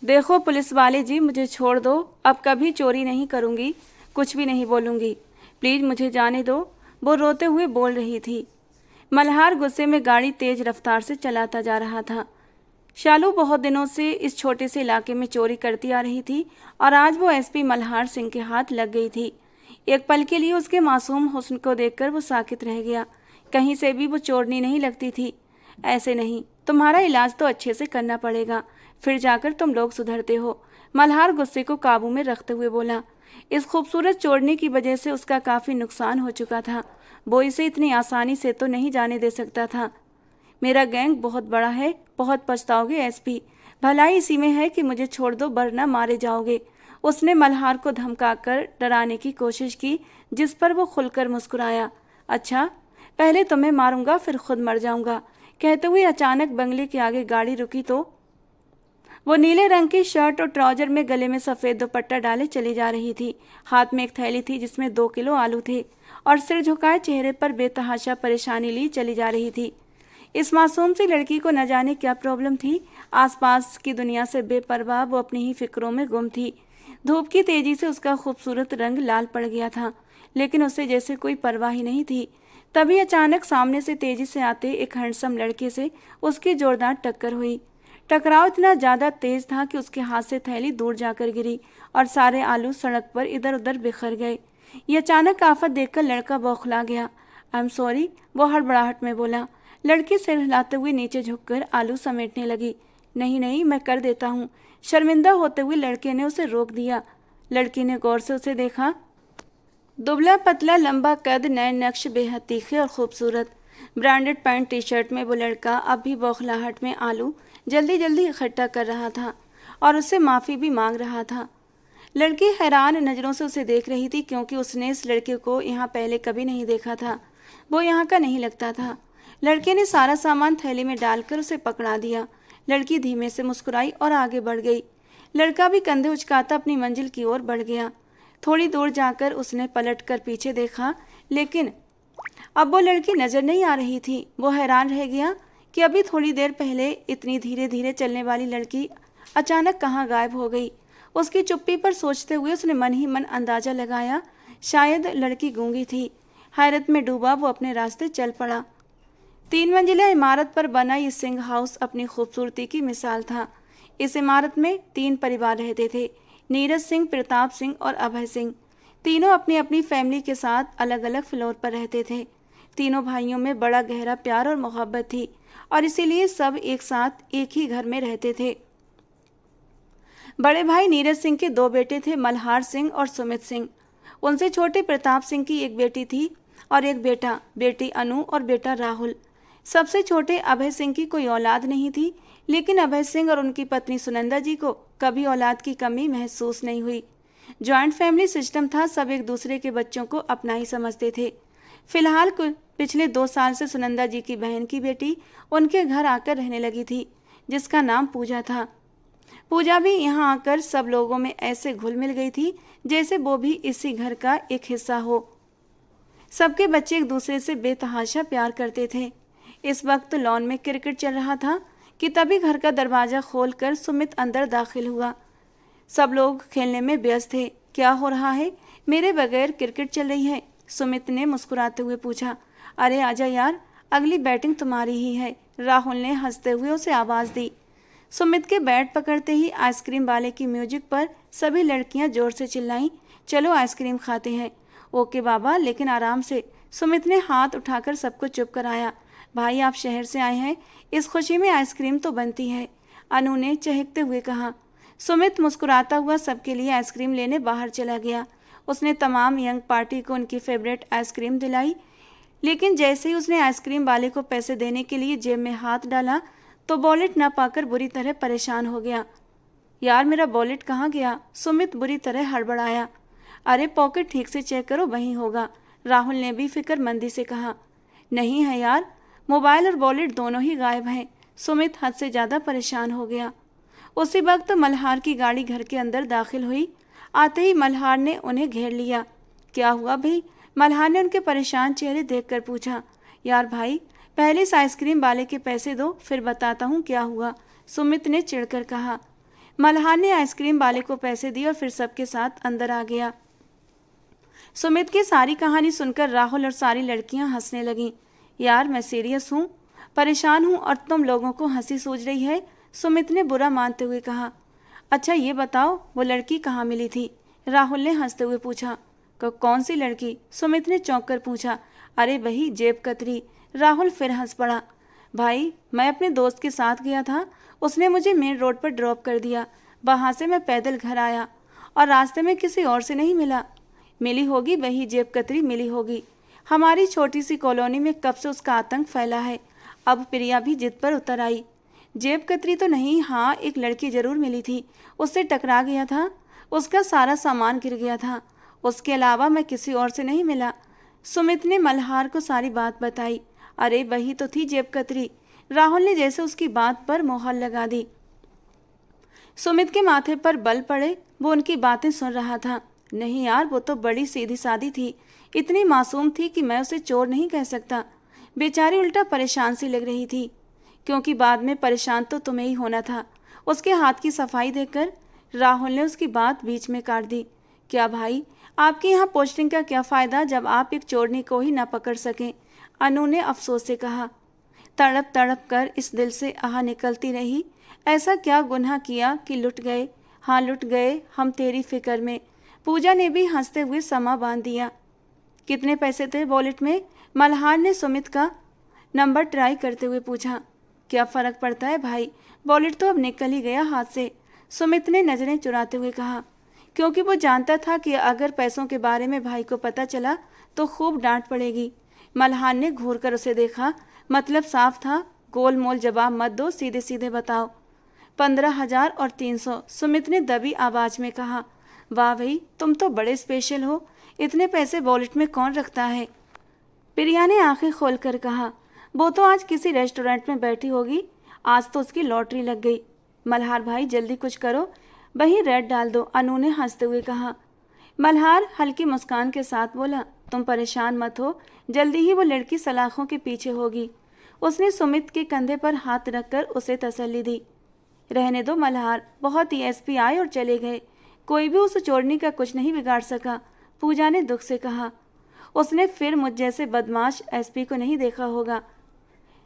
देखो पुलिस वाले जी, मुझे छोड़ दो। अब कभी चोरी नहीं करूंगी, कुछ भी नहीं बोलूंगी। प्लीज मुझे जाने दो, वो रोते हुए बोल रही थी। मल्हार गुस्से में गाड़ी तेज रफ्तार से चलाता जा रहा था। शालू बहुत दिनों से इस छोटे से इलाके में चोरी करती आ रही थी और आज वो एसपी मल्हार सिंह के हाथ लग गई थी। एक पल के लिए उसके मासूम हुस्न को देखकर वो साकित रह गया। कहीं से भी वो चोरनी नहीं लगती थी। ऐसे नहीं, तुम्हारा इलाज तो अच्छे से करना पड़ेगा, फिर जाकर तुम लोग सुधरते हो। मल्हार गुस्से को काबू में रखते हुए बोला। इस खूबसूरत चोरनी की वजह से उसका काफी नुकसान हो चुका था। वो इसे इतनी आसानी से तो नहीं जाने दे सकता था। मेरा गैंग बहुत बड़ा है, बहुत पछताओगे एसपी। भलाई इसी में है कि मुझे छोड़ दो वरना मारे जाओगे। उसने मल्हार को धमकाकर डराने की कोशिश की, जिस पर वो खुलकर मुस्कुराया। अच्छा, पहले तुम्हें मारूंगा फिर खुद मर जाऊंगा, कहते हुए अचानक बंगले के आगे गाड़ी रुकी तो वो नीले रंग की शर्ट और ट्राउजर में गले में सफेद दुपट्टा डाले चली जा रही थी। हाथ में एक थैली थी जिसमें 2 किलो आलू थे और सिर झुकाए चेहरे पर बेतहाशा परेशानी ली चली जा रही थी। इस मासूम सी लड़की को न जाने क्या प्रॉब्लम थी। आसपास की दुनिया से बेपरवाह वो अपनी ही फिक्रों में गुम थी। धूप की तेजी से उसका खूबसूरत रंग लाल पड़ गया था, लेकिन उसे जैसे कोई परवाह ही नहीं थी। तभी अचानक सामने से तेजी से आते एक हैंडसम लड़के से उसकी जोरदार टक्कर हुई। टकराव इतना ज्यादा तेज था कि उसके हाथ से थैली दूर जाकर गिरी और सारे आलू सड़क पर इधर उधर बिखर गए। ये अचानक आफत देखकर लड़का बौखला गया। आई एम सॉरी, वो हड़बड़ाहट में बोला। लड़की सिर हिलाते हुए नीचे झुककर आलू समेटने लगी। नहीं नहीं, मैं कर देता हूँ। शर्मिंदा होते हुए लड़के ने उसे रोक दिया। लड़की ने गौर से उसे देखा। दुबला पतला लंबा कद, नए नक्श, बेहद तीखे और खूबसूरत। ब्रांडेड पैंट टी शर्ट में वो लड़का अब भी बौखलाहट में आलू जल्दी जल्दी इकट्ठा कर रहा था और उससे माफ़ी भी मांग रहा था। लड़की हैरान नज़रों से उसे देख रही थी, क्योंकि उसने इस लड़के को यहाँ पहले कभी नहीं देखा था। वो यहाँ का नहीं लगता था। लड़के ने सारा सामान थैली में डालकर उसे पकड़ा दिया। लड़की धीमे से मुस्कुराई और आगे बढ़ गई। लड़का भी कंधे उचकाता अपनी मंजिल की ओर बढ़ गया। थोड़ी दूर जाकर उसने पलटकर पीछे देखा, लेकिन अब वो लड़की नजर नहीं आ रही थी। वो हैरान रह गया कि अभी थोड़ी देर पहले इतनी धीरे धीरे चलने वाली लड़की अचानक कहाँ गायब हो गई। उसकी चुप्पी पर सोचते हुए उसने मन ही मन अंदाजा लगाया, शायद लड़की गूंगी थी। हैरत में डूबा वो अपने रास्ते चल पड़ा। 3 मंजिला इमारत पर बना ये सिंह हाउस अपनी खूबसूरती की मिसाल था। इस इमारत में 3 परिवार रहते थे, नीरज सिंह, प्रताप सिंह और अभय सिंह। तीनों अपनी अपनी फैमिली के साथ अलग अलग फ्लोर पर रहते थे। तीनों भाइयों में बड़ा गहरा प्यार और मोहब्बत थी और इसीलिए सब एक साथ एक ही घर में रहते थे। बड़े भाई नीरज सिंह के 2 बेटे थे, मल्हार सिंह और सुमित सिंह। उनसे छोटे प्रताप सिंह की एक बेटी थी और एक बेटा, बेटी अनु और बेटा राहुल। सबसे छोटे अभय सिंह की कोई औलाद नहीं थी, लेकिन अभय सिंह और उनकी पत्नी सुनंदा जी को कभी औलाद की कमी महसूस नहीं हुई। जॉइंट फैमिली सिस्टम था, सब एक दूसरे के बच्चों को अपना ही समझते थे। फिलहाल पिछले 2 साल से सुनंदा जी की बहन की बेटी उनके घर आकर रहने लगी थी, जिसका नाम पूजा था। पूजा भी यहाँ आकर सब लोगों में ऐसे घुल मिल गई थी जैसे वो भी इसी घर का एक हिस्सा हो। सबके बच्चे एक दूसरे से बेतहाशा प्यार करते थे। इस वक्त लॉन में क्रिकेट चल रहा था कि तभी घर का दरवाजा खोलकर सुमित अंदर दाखिल हुआ। सब लोग खेलने में व्यस्त थे। क्या हो रहा है? मेरे बगैर क्रिकेट चल रही है? सुमित ने मुस्कुराते हुए पूछा। अरे आजा यार, अगली बैटिंग तुम्हारी ही है, राहुल ने हंसते हुए उसे आवाज़ दी। सुमित के बैट पकड़ते ही आइसक्रीम वाले की म्यूजिक पर सभी लड़कियां जोर से चिल्लाईं, चलो आइसक्रीम खाते हैं। ओके बाबा, लेकिन आराम से। सुमित ने हाथ उठाकर सबको चुप कराया। भाई आप शहर से आए हैं, इस खुशी में आइसक्रीम तो बनती है, अनु ने चहकते हुए कहा। सुमित मुस्कुराता हुआ सबके लिए आइसक्रीम लेने बाहर चला गया। उसने तमाम यंग पार्टी को उनकी फेवरेट आइसक्रीम दिलाई, लेकिन जैसे ही उसने आइसक्रीम वाले को पैसे देने के लिए जेब में हाथ डाला तो वॉलेट न पाकर बुरी तरह परेशान हो गया। यार मेरा वॉलेट कहाँ गया? सुमित बुरी तरह हड़बड़ाया। अरे पॉकेट ठीक से चेक करो, वहीं होगा, राहुल ने भी फिक्रमंदी से कहा। नहीं है यार, मोबाइल और वॉलेट दोनों ही गायब हैं। सुमित हद से ज़्यादा परेशान हो गया। उसी वक्त मल्हार की गाड़ी घर के अंदर दाखिल हुई। आते ही मल्हार ने उन्हें घेर लिया। क्या हुआ भाई? मल्हार ने उनके परेशान चेहरे देखकर पूछा। यार भाई, पहले इस आइसक्रीम वाले के पैसे दो, फिर बताता हूँ क्या हुआ, सुमित ने चिढ़कर कहा। मल्हार ने आइसक्रीम वाले को पैसे दिए और फिर सबके साथ अंदर आ गया। सुमित की सारी कहानी सुनकर राहुल और सारी लड़कियां हंसने लगीं। यार मैं सीरियस हूँ, परेशान हूँ और तुम लोगों को हंसी सूझ रही है, सुमित ने बुरा मानते हुए कहा। अच्छा ये बताओ वो लड़की कहाँ मिली थी? राहुल ने हंसते हुए पूछा। कौन सी लड़की? सुमित ने चौंक कर पूछा। अरे वही जेब कतरी। राहुल फिर हंस पड़ा। भाई मैं अपने दोस्त के साथ गया था, उसने मुझे मेन रोड पर ड्रॉप कर दिया, वहाँ से मैं पैदल घर आया और रास्ते में किसी और से नहीं मिला। मिली होगी वही जेब कतरी मिली होगी। हमारी छोटी सी कॉलोनी में कब से उसका आतंक फैला है। अब प्रिया भी जिद पर उतर आई। जेब कतरी तो नहीं, हाँ एक लड़की जरूर मिली थी, उससे टकरा गया था, उसका सारा सामान गिर गया था, उसके अलावा मैं किसी और से नहीं मिला। सुमित ने मल्हार को सारी बात बताई। अरे वही तो थी जेब कतरी। राहुल ने जैसे उसकी बात पर मोहर लगा दी। सुमित के माथे पर बल पड़े, वो उनकी बातें सुन रहा था। नहीं यार वो तो बड़ी सीधी सादी थी, इतनी मासूम थी कि मैं उसे चोर नहीं कह सकता। बेचारी उल्टा परेशान सी लग रही थी, क्योंकि बाद में परेशान तो तुम्हें ही होना था। उसके हाथ की सफाई देखकर राहुल ने उसकी बात बीच में काट दी। क्या भाई आपके यहाँ पोस्टिंग का क्या फ़ायदा जब आप एक चोरनी को ही ना पकड़ सकें? अनु ने अफसोस से कहा। तड़प तड़प कर इस दिल से आह निकलती रही। ऐसा क्या गुनाह किया कि लुट गए? हाँ लुट गए हम तेरी फिक्र में। पूजा ने भी हंसते हुए समा बांध दिया। कितने पैसे थे वॉलेट में? मल्हार ने सुमित का नंबर ट्राई करते हुए पूछा। क्या फ़र्क पड़ता है भाई, वॉलेट तो अब निकल ही गया हाथ से, सुमित ने नज़रें चुराते हुए कहा, क्योंकि वो जानता था कि अगर पैसों के बारे में भाई को पता चला तो खूब डांट पड़ेगी। मल्हार ने घूर कर उसे देखा। मतलब साफ था, गोल मोल जवाब मत दो, सीधे सीधे बताओ। 15,000 और 300, सुमित ने दबी आवाज़ में कहा। वाह भाई तुम तो बड़े स्पेशल हो, इतने पैसे वॉलेट में कौन रखता है? प्रिया ने आंखें खोलकर कहा। वो तो आज किसी रेस्टोरेंट में बैठी होगी, आज तो उसकी लॉटरी लग गई। मल्हार भाई जल्दी कुछ करो, वही रेड डाल दो, अनु ने हंसते हुए कहा। मल्हार हल्की मुस्कान के साथ बोला। तुम परेशान मत हो, जल्दी ही वो लड़की सलाखों के पीछे होगी। उसने सुमित के कंधे पर हाथ रखकर उसे तसल्ली दी। रहने दो मल्हार, बहुत एसपी आए और चले गए, कोई भी उस चोरनी का कुछ नहीं बिगाड़ सका, पूजा ने दुख से कहा। उसने फिर मुझ जैसे बदमाश एसपी को नहीं देखा होगा।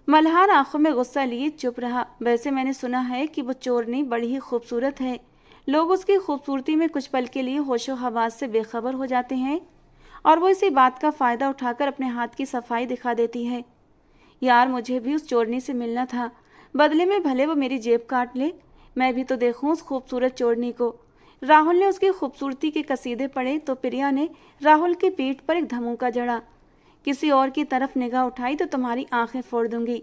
मल्हार आंखों में गुस्सा लिए चुप रहा। वैसे मैंने सुना है कि वो चोरनी बड़ी ही खूबसूरत है, लोग उसकी खूबसूरती में कुछ पल के लिए होशो हवास से बेखबर हो जाते हैं और वो इसी बात का फ़ायदा उठाकर अपने हाथ की सफाई दिखा देती है। यार मुझे भी उस चोरनी से मिलना था, बदले में भले वो मेरी जेब काट ले, मैं भी तो देखूं उस खूबसूरत चोरनी को। राहुल ने उसकी खूबसूरती के कसीदे पढ़े तो प्रिया ने राहुल की पीठ पर एक धमूका जड़ा। किसी और की तरफ निगाह उठाई तो तुम्हारी आंखें फोड़ दूंगी,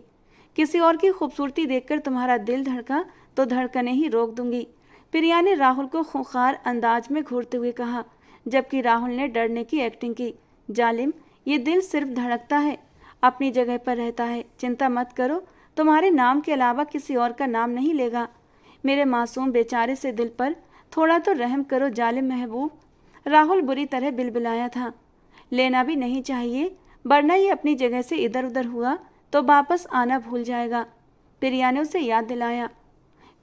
किसी और की खूबसूरती देखकर तुम्हारा दिल धड़का तो धड़कने ही रोक दूंगी, प्रिया ने राहुल को खूंखार अंदाज में घूरते हुए कहा, जबकि राहुल ने डरने की एक्टिंग की। जालिम, ये दिल सिर्फ धड़कता है, अपनी जगह पर रहता है, चिंता मत करो, तुम्हारे नाम के अलावा किसी और का नाम नहीं लेगा। मेरे मासूम बेचारे से दिल पर थोड़ा तो रहम करो जालिम महबूब। राहुल बुरी तरह बिलबिलाया था। लेना भी नहीं चाहिए, वरना ये अपनी जगह से इधर उधर हुआ तो वापस आना भूल जाएगा, प्रिया ने उसे याद दिलाया।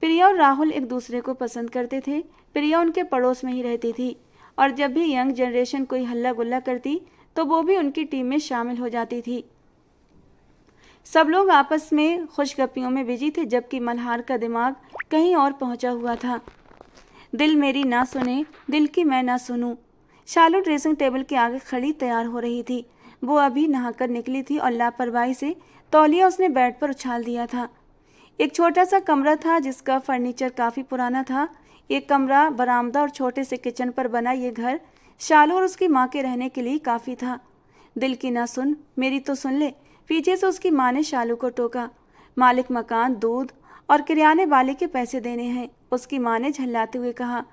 प्रिया और राहुल एक दूसरे को पसंद करते थे। प्रिया उनके पड़ोस में ही रहती थी और जब भी यंग जनरेशन कोई हल्ला गुल्ला करती तो वो भी उनकी टीम में शामिल हो जाती थी। सब लोग आपस में खुशगपियों में बिजी थे, जबकि मल्हार का दिमाग कहीं और पहुंचा हुआ था। दिल मेरी ना सुने, दिल की मैं ना सुनूं। शालू ड्रेसिंग टेबल के आगे खड़ी तैयार हो रही थी। वो अभी नहाकर निकली थी और लापरवाही से तौलिया उसने बेड पर उछाल दिया था। एक छोटा सा कमरा था जिसका फर्नीचर काफ़ी पुराना था। एक कमरा, बरामदा और छोटे से किचन पर बना ये घर शालू और उसकी माँ के रहने के लिए काफ़ी था। दिल की ना सुन, मेरी तो सुन ले, पीछे से उसकी माँ ने शालू को टोका। मालिक मकान, दूध और किराने वाले के पैसे देने हैं, उसकी माँ ने झल्लाते हुए कहा।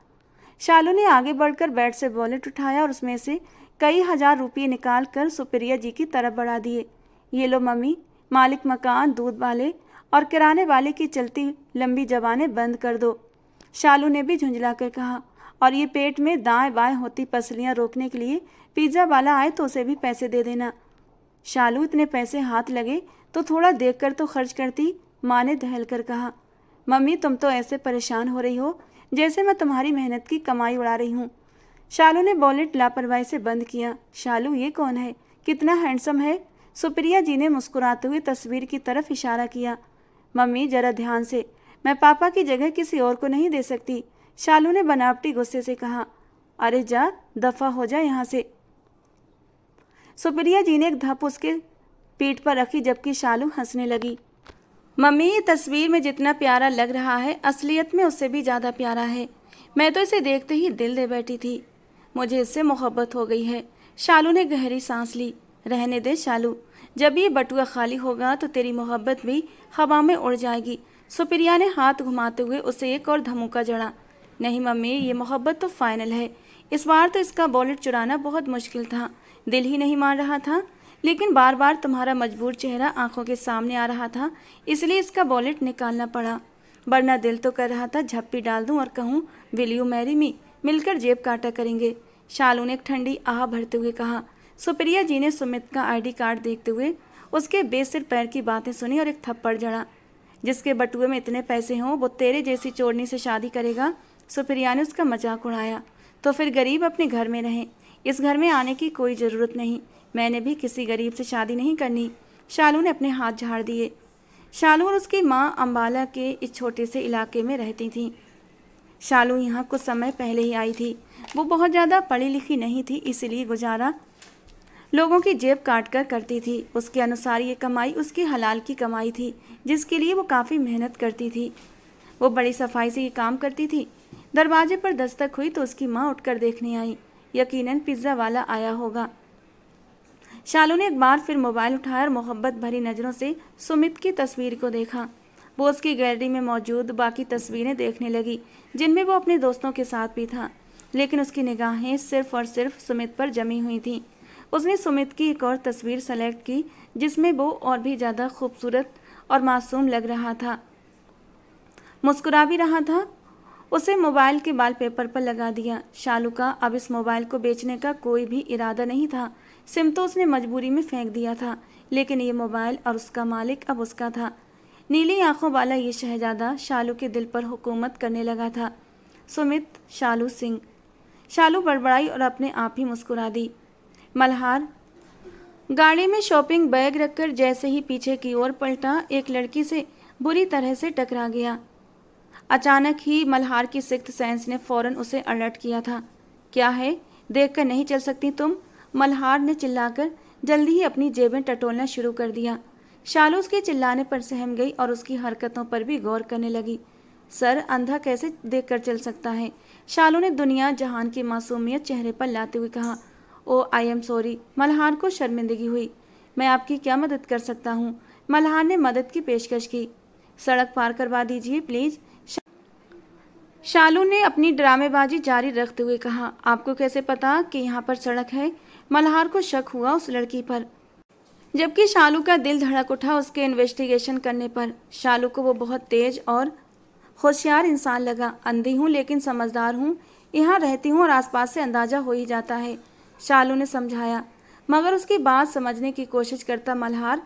शालू ने आगे बढ़कर बेड से वॉलेट उठाया और उसमें से कई हजार रुपये निकाल कर सुप्रिया जी की तरफ बढ़ा दिए। ये लो मम्मी, मालिक मकान, दूध वाले और किराने वाले की चलती लंबी जबानें बंद कर दो, शालू ने भी झुंझला कर कहा। और ये पेट में दाएं बाएं होती पसलियां रोकने के लिए पिज्ज़ा वाला आए तो उसे भी पैसे दे देना। शालू, इतने पैसे हाथ लगे तो थोड़ा देख कर तो खर्च करती, माँ ने दहल कर कहा। मम्मी तुम तो ऐसे परेशान हो रही हो जैसे मैं तुम्हारी मेहनत की कमाई उड़ा रही हूँ। शालू ने बोनेट लापरवाही से बंद किया। शालू, ये कौन है? कितना हैंडसम है। सुप्रिया जी ने मुस्कुराते हुए तस्वीर की तरफ इशारा किया। मम्मी, जरा ध्यान से, मैं पापा की जगह किसी और को नहीं दे सकती, शालू ने बनावटी गुस्से से कहा। अरे जा, दफा हो जा यहाँ से। सुप्रिया जी ने एक धप उसके पीठ पर रखी, जबकि शालू हंसने लगी। मम्मी, ये तस्वीर में जितना प्यारा लग रहा है, असलियत में उससे भी ज़्यादा प्यारा है। मैं तो इसे देखते ही दिल दे बैठी थी। मुझे इससे मोहब्बत हो गई है। शालू ने गहरी सांस ली। रहने दे शालू, जब ये बटुआ खाली होगा तो तेरी मोहब्बत भी हवा में उड़ जाएगी। सुप्रिया ने हाथ घुमाते हुए उसे एक और धमुका जड़ा। नहीं मम्मी, ये मोहब्बत तो फाइनल है। इस बार तो इसका वॉलेट चुराना बहुत मुश्किल था, दिल ही नहीं मान रहा था, लेकिन बार बार तुम्हारा मजबूर चेहरा आंखों के सामने आ रहा था, इसलिए इसका वॉलेट निकालना पड़ा। वरना दिल तो कर रहा था झप्पी डाल दूं और कहूं, विल यू मैरी मी, मिलकर जेब काटा करेंगे। शालू ने एक ठंडी आह भरते हुए कहा। सुप्रिया जी ने सुमित का आईडी कार्ड देखते हुए उसके बेसिर पैर की बातें सुनी और एक थप्पड़ जड़ा। जिसके बटुए में इतने पैसे हों वो तेरे जैसी चोरनी से शादी करेगा। सुप्रिया ने उसका मजाक उड़ाया। तो फिर गरीब अपने घर में रहें, इस घर में आने की कोई ज़रूरत नहीं। मैंने भी किसी गरीब से शादी नहीं करनी। शालू ने अपने हाथ झाड़ दिए। शालू और उसकी माँ अम्बाला के इस छोटे से इलाके में रहती थी। शालू यहाँ कुछ समय पहले ही आई थी। वो बहुत ज़्यादा पढ़ी लिखी नहीं थी, इसलिए गुजारा लोगों की जेब काट कर करती थी। उसके अनुसार ये कमाई उसकी हलाल की कमाई थी, जिसके लिए वो काफ़ी मेहनत करती थी। वो बड़ी सफाई से ये काम करती थी। दरवाजे पर दस्तक हुई तो उसकी माँ उठकर देखने आई। यकीनन पिज़्ज़ा वाला आया होगा। शालू ने एक बार फिर मोबाइल उठाया और मोहब्बत भरी नज़रों से सुमित की तस्वीर को देखा। वो उसकी गैलरी में मौजूद बाकी तस्वीरें देखने लगी, जिनमें वो अपने दोस्तों के साथ भी था, लेकिन उसकी निगाहें सिर्फ और सिर्फ सुमित पर जमी हुई थीं। उसने सुमित की एक और तस्वीर सेलेक्ट की, जिसमें वो और भी ज़्यादा खूबसूरत और मासूम लग रहा था, मुस्कुरा भी रहा था। उसे मोबाइल के वॉलपेपर पर लगा दिया। शालू का अब इस मोबाइल को बेचने का कोई भी इरादा नहीं था। सिम तो उसने मजबूरी में फेंक दिया था, लेकिन ये मोबाइल और उसका मालिक अब उसका था। नीली आंखों वाला ये शहजादा शालू के दिल पर हुकूमत करने लगा था। सुमित शालू सिंह। शालू बड़बड़ाई और अपने आप ही मुस्कुरा दी। मल्हार गाड़ी में शॉपिंग बैग रखकर जैसे ही पीछे की ओर पलटा, एक लड़की से बुरी तरह से टकरा गया। अचानक ही मल्हार की सिक्स्थ सेंस ने फौरन उसे अलर्ट किया था। क्या है, देखकर नहीं चल सकती तुम? मल्हार ने चिल्लाकर जल्दी ही अपनी जेबें टटोलना शुरू कर दिया। शालू उसके चिल्लाने पर सहम गई और उसकी हरकतों पर भी गौर करने लगी। सर, अंधा कैसे देखकर चल सकता है? शालू ने दुनिया जहान की मासूमियत चेहरे पर लाते हुए कहा। ओ आई एम सॉरी। मल्हार को शर्मिंदगी हुई। मैं आपकी क्या मदद कर सकता हूँ? मल्हार ने मदद की पेशकश की। सड़क पार करवा दीजिए प्लीज़, शालू ने अपनी ड्रामेबाजी जारी रखते हुए कहा। आपको कैसे पता कि यहाँ पर सड़क है? मल्हार को शक हुआ उस लड़की पर, जबकि शालू का दिल धड़क उठा उसके इन्वेस्टिगेशन करने पर। शालू को वो बहुत तेज और होशियार इंसान लगा। अंधी हूँ लेकिन समझदार हूँ, यहाँ रहती हूँ और आसपास से अंदाजा हो ही जाता है, शालू ने समझाया। मगर उसकी बात समझने की कोशिश करता मल्हार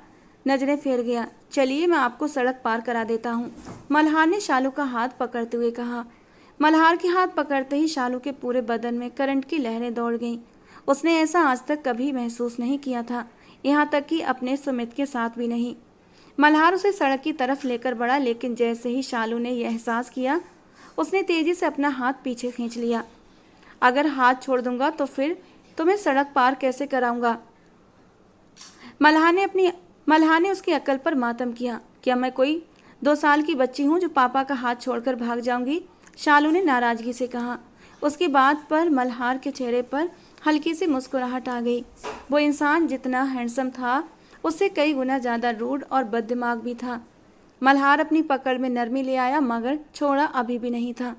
नजरें फेर गया। चलिए, मैं आपको सड़क पार करा देता हूँ, मल्हार ने शालू का हाथ पकड़ते हुए कहा। मल्हार के हाथ पकड़ते ही शालू के पूरे बदन में करंट की लहरें दौड़ गईं। उसने ऐसा आज तक कभी महसूस नहीं किया था, यहाँ तक कि अपने सुमित के साथ भी नहीं। मल्हार उसे सड़क की तरफ लेकर बढ़ा, लेकिन जैसे ही शालू ने यह एहसास किया, उसने तेजी से अपना हाथ पीछे खींच लिया। अगर हाथ छोड़ दूंगा तो फिर तुम्हें सड़क पार कैसे कराऊंगा? मल्हार ने उसकी अक्ल पर मातम किया। क्या मैं कोई 2 साल की बच्ची हूँ जो पापा का हाथ छोड़कर भाग जाऊंगी? शालू ने नाराजगी से कहा। उसकी बात पर मल्हार के चेहरे पर हल्की सी मुस्कुराहट आ गई। वो इंसान जितना हैंडसम था, उससे कई गुना ज़्यादा रूड और बददिमाग भी था। मल्हार अपनी पकड़ में नरमी ले आया, मगर छोड़ा अभी भी नहीं था।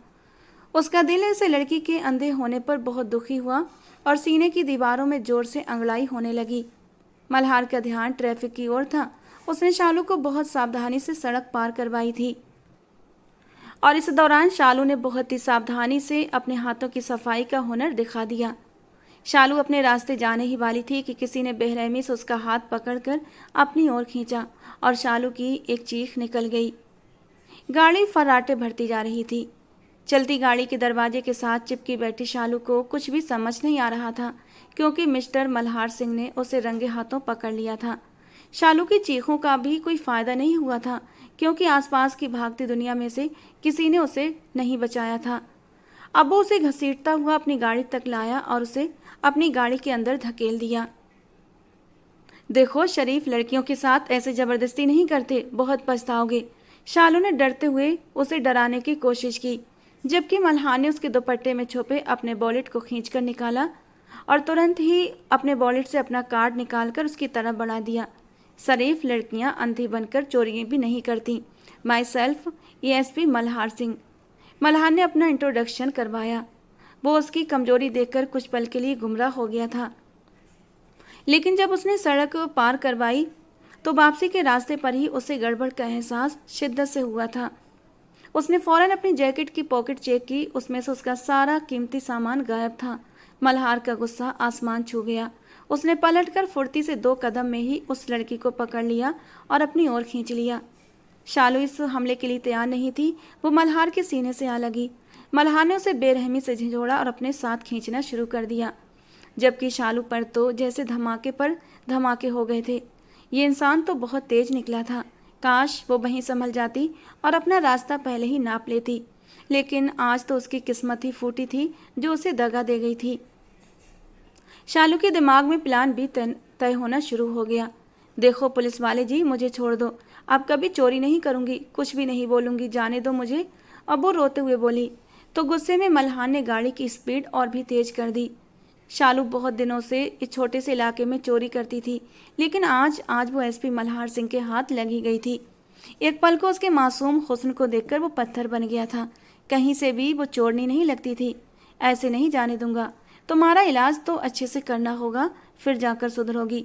उसका दिल ऐसे लड़की के अंधे होने पर बहुत दुखी हुआ और सीने की दीवारों में जोर से अंगड़ाई होने लगी। मल्हार का ध्यान ट्रैफिक की ओर था। उसने शालू को बहुत सावधानी से सड़क पार करवाई थी और इस दौरान शालू ने बहुत ही सावधानी से अपने हाथों की सफाई का हुनर दिखा दिया। शालू अपने रास्ते जाने ही वाली थी कि किसी ने बेरहमी से उसका हाथ पकड़कर अपनी ओर खींचा और शालू की एक चीख निकल गई। गाड़ी फर्राटे भरती जा रही थी। चलती गाड़ी के दरवाजे के साथ चिपकी बैठी शालू को कुछ भी समझ नहीं आ रहा था, क्योंकि मिस्टर मल्हार सिंह ने उसे रंगे हाथों पकड़ लिया था। शालू की चीखों का भी कोई फायदा नहीं हुआ था, क्योंकि आसपास की भागती दुनिया में से किसी ने उसे नहीं बचाया था। अब वो उसे घसीटता हुआ अपनी गाड़ी तक लाया और उसे अपनी गाड़ी के अंदर धकेल दिया। देखो, शरीफ लड़कियों के साथ ऐसे जबरदस्ती नहीं करते, बहुत पछताओगे। शालू ने डरते हुए उसे डराने की कोशिश की, जबकि मल्हार ने उसके दुपट्टे में छुपे अपने वॉलेट को खींचकर निकाला और तुरंत ही अपने वॉलेट से अपना कार्ड निकालकर उसकी तरफ बढ़ा दिया। शरीफ लड़कियां अंधी बनकर चोरी भी नहीं करती। My self ASP Malhar Singh. Malhar ने अपना इंट्रोडक्शन करवाया। वो उसकी कमजोरी देखकर कुछ पल के लिए गुमराह हो गया था, लेकिन जब उसने सड़क पार करवाई तो वापसी के रास्ते पर ही उसे गड़बड़ का एहसास शिद्दत से हुआ था। उसने फौरन अपनी जैकेट की पॉकेट चेक की, उसमें से उसका सारा कीमती सामान गायब था। मल्हार का गुस्सा आसमान छू गया। उसने पलटकर फुर्ती से 2 कदम में ही उस लड़की को पकड़ लिया और अपनी ओर खींच लिया। शालू इस हमले के लिए तैयार नहीं थी। वो मल्हार के सीने से आ लगी। मल्हार ने उसे बेरहमी से झिझोड़ा और अपने साथ खींचना शुरू कर दिया, जबकि शालू पर तो जैसे धमाके पर धमाके हो गए थे। ये इंसान तो बहुत तेज निकला था। काश वो वहीं संभल जाती और अपना रास्ता पहले ही नाप लेती, लेकिन आज तो उसकी किस्मत ही फूटी थी जो उसे दगा दे गई थी। शालू के दिमाग में प्लान भी तय होना शुरू हो गया। देखो पुलिस वाले जी, मुझे छोड़ दो, अब कभी चोरी नहीं करूंगी, कुछ भी नहीं बोलूंगी, जाने दो मुझे। अब वो रोते हुए बोली तो गुस्से में मल्हार ने गाड़ी की स्पीड और भी तेज कर दी। शालू बहुत दिनों से इस छोटे से इलाके में चोरी करती थी, लेकिन आज वो एसपी मल्हार सिंह के हाथ लगी गई थी। एक पल को उसके मासूम हुस्न को देखकर वो पत्थर बन गया था। कहीं से भी वो चोरनी नहीं लगती थी। ऐसे नहीं जाने दूंगा, तुम्हारा इलाज तो अच्छे से करना होगा, फिर जाकर सुधरोगी।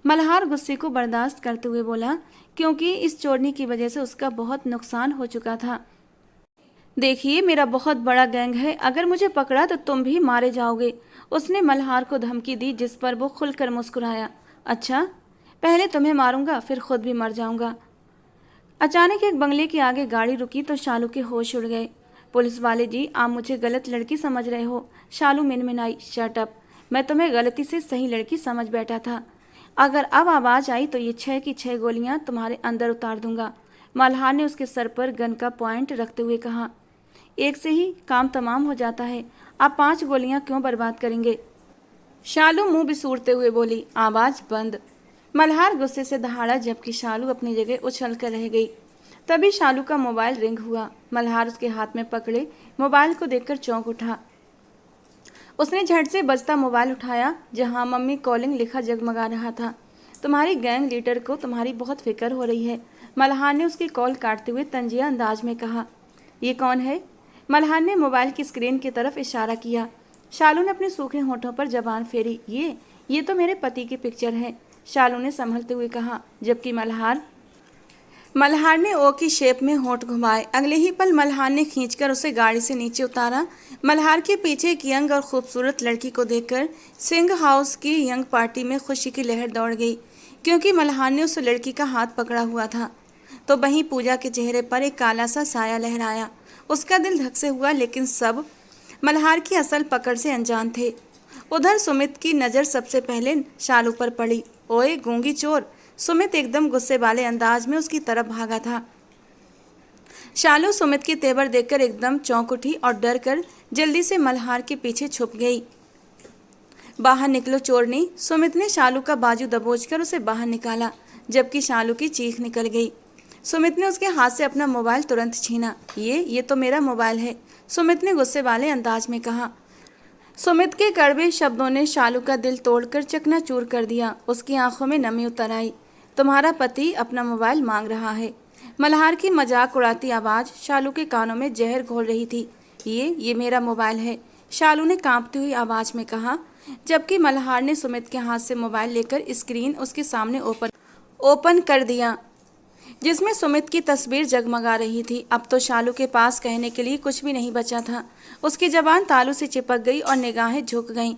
मल्हार गुस्से को बर्दाश्त करते हुए बोला, क्योंकि इस चोरनी की वजह से उसका बहुत नुकसान हो चुका था। देखिए, मेरा बहुत बड़ा गैंग है, अगर मुझे पकड़ा तो तुम भी मारे जाओगे। उसने मल्हार को धमकी दी, जिस पर वो खुलकर मुस्कुराया। अच्छा, पहले तुम्हें मारूंगा, फिर खुद भी मर जाऊंगा। अचानक एक बंगले के आगे गाड़ी रुकी तो शालू के होश उड़ गए। पुलिस वाले जी, आप मुझे गलत लड़की समझ रहे हो। शालू मिनमिनाई। शट अप, मैं तुम्हें गलती से सही लड़की समझ बैठा था। अगर अब आवाज़ आई तो ये 6 की 6 गोलियां तुम्हारे अंदर उतार दूंगा। मल्हार ने उसके सर पर गन का पॉइंट रखते हुए कहा। एक से ही काम तमाम हो जाता है, आप 5 गोलियां क्यों बर्बाद करेंगे? शालू मुंह बिसूरते हुए बोली। आवाज़ बंद। मल्हार गुस्से से दहाड़ा, जबकि शालू अपनी जगह उछल कर रह गई। तभी शालू का मोबाइल रिंग हुआ। मल्हार उसके हाथ में पकड़े मोबाइल को देखकर चौंक उठा। उसने झट से बजता मोबाइल उठाया, जहां मम्मी कॉलिंग लिखा जगमगा रहा था। तुम्हारी गैंग लीडर को तुम्हारी बहुत फिक्र हो रही है। मल्हार ने उसकी कॉल काटते हुए तंजिया अंदाज में कहा। ये कौन है? मल्हार ने मोबाइल की स्क्रीन की तरफ इशारा किया। शालू ने अपने सूखे होठों पर जबान फेरी। ये तो मेरे पति की पिक्चर है, शालू ने संभलते हुए कहा, जबकि मल्हार ने ओ की शेप में होंठ घुमाए। अगले ही पल मल्हार ने खींचकर उसे गाड़ी से नीचे उतारा। मल्हार के पीछे एक यंग और खूबसूरत लड़की को देखकर सिंह हाउस की यंग पार्टी में खुशी की लहर दौड़ गई, क्योंकि मल्हार ने उस लड़की का हाथ पकड़ा हुआ था। तो वहीं पूजा के चेहरे पर एक काला सा साया लहराया। उसका दिल धक से हुआ, लेकिन सब मल्हार की असल पकड़ से अनजान थे। उधर सुमित की नज़र सबसे पहले शालू पर पड़ी। ओए गूंगी चोर! सुमित एकदम गुस्से वाले अंदाज में उसकी तरफ भागा था। शालू सुमित के तेवर देखकर एकदम चौंक उठी और डर कर जल्दी से मल्हार के पीछे छुप गई। बाहर निकलो चोरनी! सुमित ने शालू का बाजू दबोचकर उसे बाहर निकाला, जबकि शालू की चीख निकल गई। सुमित ने उसके हाथ से अपना मोबाइल तुरंत छीना। ये तो मेरा मोबाइल है, सुमित ने गुस्से वाले अंदाज में कहा। सुमित के कड़वे शब्दों ने शालू का दिल तोड़कर चकनाचूर कर दिया। उसकी आंखों में नमी उतर आई। तुम्हारा पति अपना मोबाइल मांग रहा है। मल्हार की मजाक उड़ाती आवाज़ शालू के कानों में जहर घोल रही थी। ये मेरा मोबाइल है, शालू ने कांपती हुई आवाज़ में कहा, जबकि मल्हार ने सुमित के हाथ से मोबाइल लेकर स्क्रीन उसके सामने ओपन कर दिया, जिसमें सुमित की तस्वीर जगमगा रही थी। अब तो शालू के पास कहने के लिए कुछ भी नहीं बचा था। उसकी जबान तालू से चिपक गई और निगाहें झुक गईं।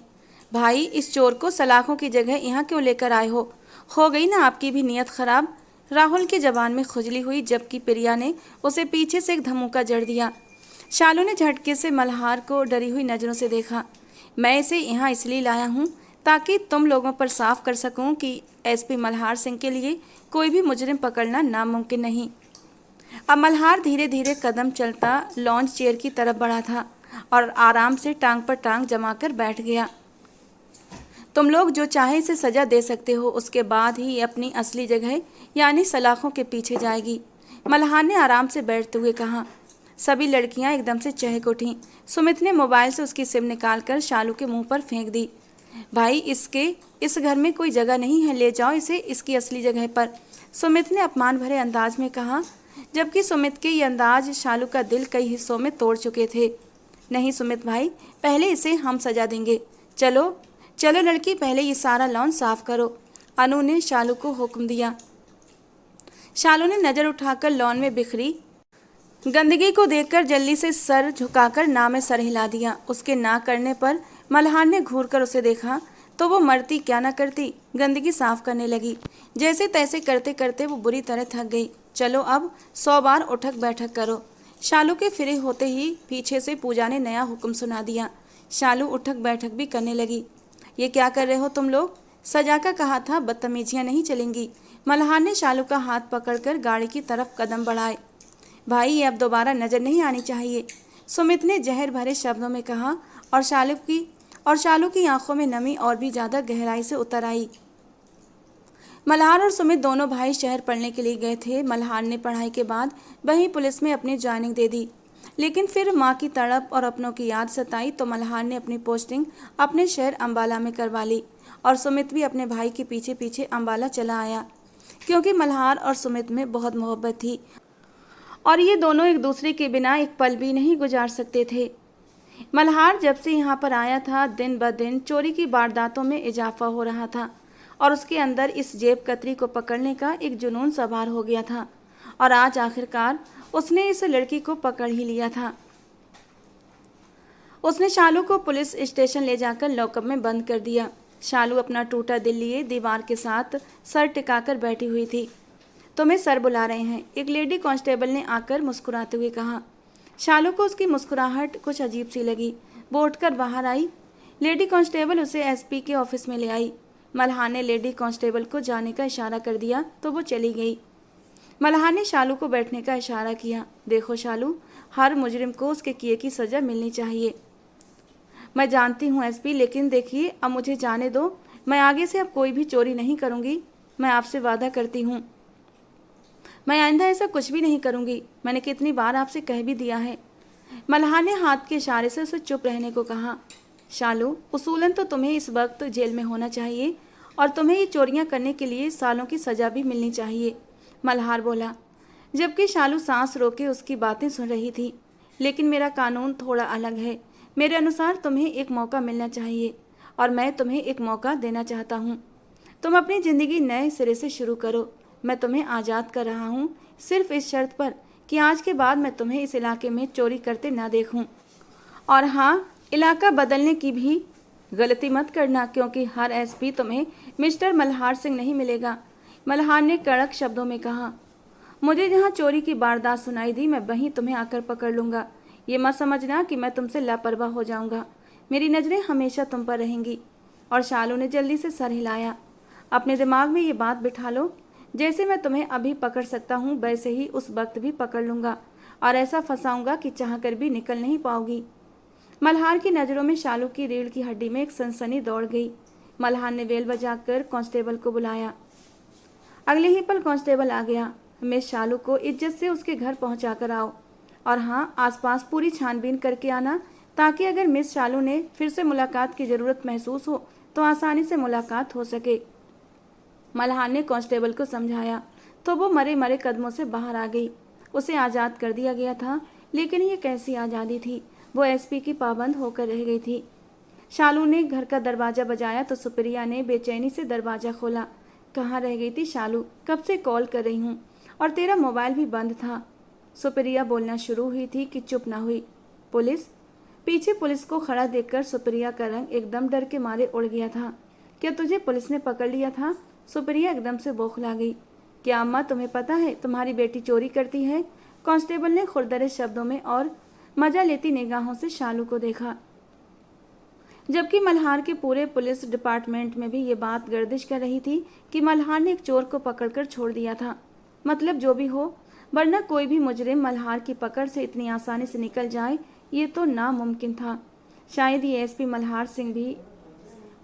भाई, इस चोर को सलाखों की जगह यहाँ क्यों लेकर आए हो गई ना आपकी भी नीयत खराब? राहुल की जबान में खुजली हुई, जबकि प्रिया ने उसे पीछे से एक धमूका जड़ दिया। शालू ने झटके से मल्हार को डरी हुई नज़रों से देखा। मैं इसे यहाँ इसलिए लाया हूँ ताकि तुम लोगों पर साफ कर सकूँ कि एसपी मल्हार सिंह के लिए कोई भी मुजरिम पकड़ना नामुमकिन नहीं। अब मल्हार धीरे धीरे कदम चलता लॉन्च चेयर की तरफ बढ़ा था और आराम से टांग पर टांग जमाकर बैठ गया। तुम लोग जो चाहे इसे सजा दे सकते हो, उसके बाद ही ये अपनी असली जगह यानी सलाखों के पीछे जाएगी, मल्हार ने आराम से बैठते हुए कहा। सभी लड़कियां एकदम से चहक उठीं। सुमित ने मोबाइल से उसकी सिम निकालकर शालू के मुंह पर फेंक दी। भाई, इस घर में कोई जगह नहीं है, ले जाओ इसे इसकी असली जगह पर, सुमित ने अपमान भरे अंदाज में कहा, जबकि सुमित के ये अंदाज शालू का दिल कई हिस्सों में तोड़ चुके थे। नहीं सुमित भाई, पहले इसे हम सजा देंगे। चलो चलो लड़की, पहले ये सारा लॉन साफ करो, अनु ने शालू को हुक्म दिया। शालू ने नज़र उठाकर लॉन में बिखरी गंदगी को देखकर जल्दी से सर झुकाकर ना में सर हिला दिया। उसके ना करने पर मल्हार ने घूरकर उसे देखा तो वो मरती क्या ना करती, गंदगी साफ करने लगी। जैसे तैसे करते करते वो बुरी तरह थक गई। चलो अब 100 बार उठक बैठक करो। शालू के फिरे होते ही पीछे से पूजा ने नया हुक्म सुना दिया। शालू उठक बैठक भी करने लगी। ये क्या कर रहे हो तुम लोग? सजा का कहा था, बदतमीजियां नहीं चलेंगी। मल्हार ने शालू का हाथ पकड़कर गाड़ी की तरफ कदम बढ़ाए। भाई, ये अब दोबारा नजर नहीं आनी चाहिए, सुमित ने जहर भरे शब्दों में कहा और शालू की आंखों में नमी और भी ज्यादा गहराई से उतर आई। मल्हार और सुमित दोनों भाई शहर पढ़ने के लिए गए थे। मल्हार ने पढ़ाई के बाद वहीं पुलिस में अपनी ज्वाइनिंग दे दी, लेकिन फिर माँ की तड़प और अपनों की याद सताई तो मल्हार ने अपनी पोस्टिंग अपने शहर अंबाला में करवा ली और सुमित भी अपने भाई के पीछे पीछे अंबाला चला आया, क्योंकि मल्हार और सुमित में बहुत मोहब्बत थी और ये दोनों एक दूसरे के बिना एक पल भी नहीं गुजार सकते थे। मल्हार जब से यहाँ पर आया था, दिन ब दिन चोरी की वारदातों में इजाफा हो रहा था और उसके अंदर इस जेब कतरी को पकड़ने का एक जुनून सवार हो गया था और आज आखिरकार उसने इस लड़की को पकड़ ही लिया था। उसने शालू को पुलिस स्टेशन ले जाकर लॉकअप में बंद कर दिया। शालू अपना टूटा दिल लिए दीवार के साथ सर टिकाकर बैठी हुई थी। तुम्हें सर बुला रहे हैं, एक लेडी कांस्टेबल ने आकर मुस्कुराते हुए कहा। शालू को उसकी मुस्कुराहट कुछ अजीब सी लगी। वो उठकर बाहर आई। लेडी कांस्टेबल उसे एसपी के ऑफिस में ले आई। मल्हार ने लेडी कांस्टेबल को जाने का इशारा कर दिया तो वो चली गई। मल्हार ने शालू को बैठने का इशारा किया। देखो शालू, हर मुजरिम को उसके किए की सज़ा मिलनी चाहिए। मैं जानती हूँ एसपी, लेकिन देखिए अब मुझे जाने दो। मैं आगे से अब कोई भी चोरी नहीं करूँगी। मैं आपसे वादा करती हूँ, मैं आइंदा ऐसा कुछ भी नहीं करूँगी। मैंने कितनी बार आपसे कह भी दिया है। मल्हार ने हाथ के इशारे से उसे चुप रहने को कहा। शालू, उसूलन तो तुम्हें इस वक्त जेल में होना चाहिए और तुम्हें ये चोरियाँ करने के लिए सालों की सज़ा भी मिलनी चाहिए, मल्हार बोला, जबकि शालू सांस रोके उसकी बातें सुन रही थी। लेकिन मेरा कानून थोड़ा अलग है। मेरे अनुसार तुम्हें एक मौका मिलना चाहिए और मैं तुम्हें एक मौका देना चाहता हूँ। तुम अपनी ज़िंदगी नए सिरे से शुरू करो। मैं तुम्हें आज़ाद कर रहा हूँ, सिर्फ इस शर्त पर कि आज के बाद मैं तुम्हें इस इलाके में चोरी करते ना देखूँ। और हाँ, इलाका बदलने की भी गलती मत करना, क्योंकि हर एसपी तुम्हें मिस्टर मल्हार सिंह नहीं मिलेगा, मल्हार ने कड़क शब्दों में कहा। मुझे जहाँ चोरी की वारदात सुनाई दी, मैं वहीं तुम्हें आकर पकड़ लूँगा। ये मत समझना कि मैं तुमसे लापरवाह हो जाऊँगा। मेरी नज़रें हमेशा तुम पर रहेंगी। और शालू ने जल्दी से सर हिलाया। अपने दिमाग में ये बात बिठा लो, जैसे मैं तुम्हें अभी पकड़ सकता हूँ वैसे ही उस वक्त भी पकड़ लूँगा और ऐसा फंसाऊँगा कि चाह कर भी निकल नहीं पाओगी। मल्हार की नज़रों में शालू की रीढ़ की हड्डी में एक सनसनी दौड़ गई। मल्हार ने बेल बजाकर कांस्टेबल को बुलाया। अगले ही पल कांस्टेबल आ गया। मिस शालू को इज्जत से उसके घर पहुंचा कर आओ और हाँ, आसपास पूरी छानबीन करके आना, ताकि अगर मिस शालू ने फिर से मुलाकात की ज़रूरत महसूस हो तो आसानी से मुलाकात हो सके। मल्हार ने कांस्टेबल को समझाया तो वो मरे मरे कदमों से बाहर आ गई। उसे आज़ाद कर दिया गया था, लेकिन ये कैसी आज़ादी थी। वो एसपी की पाबंद होकर रह गई थी। शालू ने घर का दरवाज़ा बजाया तो सुप्रिया ने बेचैनी से दरवाज़ा खोला। कहाँ रह गई थी शालू? कब से कॉल कर रही हूँ और तेरा मोबाइल भी बंद था। सुप्रिया बोलना शुरू हुई थी कि चुप ना हुई। पुलिस? पीछे पुलिस को खड़ा देखकर सुप्रिया का रंग एकदम डर के मारे उड़ गया था। क्या तुझे पुलिस ने पकड़ लिया था? सुप्रिया एकदम से बौखला गई। क्या अम्मा तुम्हें पता है तुम्हारी बेटी चोरी करती है? कांस्टेबल ने खुरदरे शब्दों में और मजा लेती निगाहों से शालू को देखा। जबकि मल्हार के पूरे पुलिस डिपार्टमेंट में भी ये बात गर्दिश कर रही थी कि मल्हार ने एक चोर को पकड़कर छोड़ दिया था। मतलब जो भी हो, वरना कोई भी मुजरिम मल्हार की पकड़ से इतनी आसानी से निकल जाए ये तो नामुमकिन था। शायद ये एसपी मल्हार सिंह भी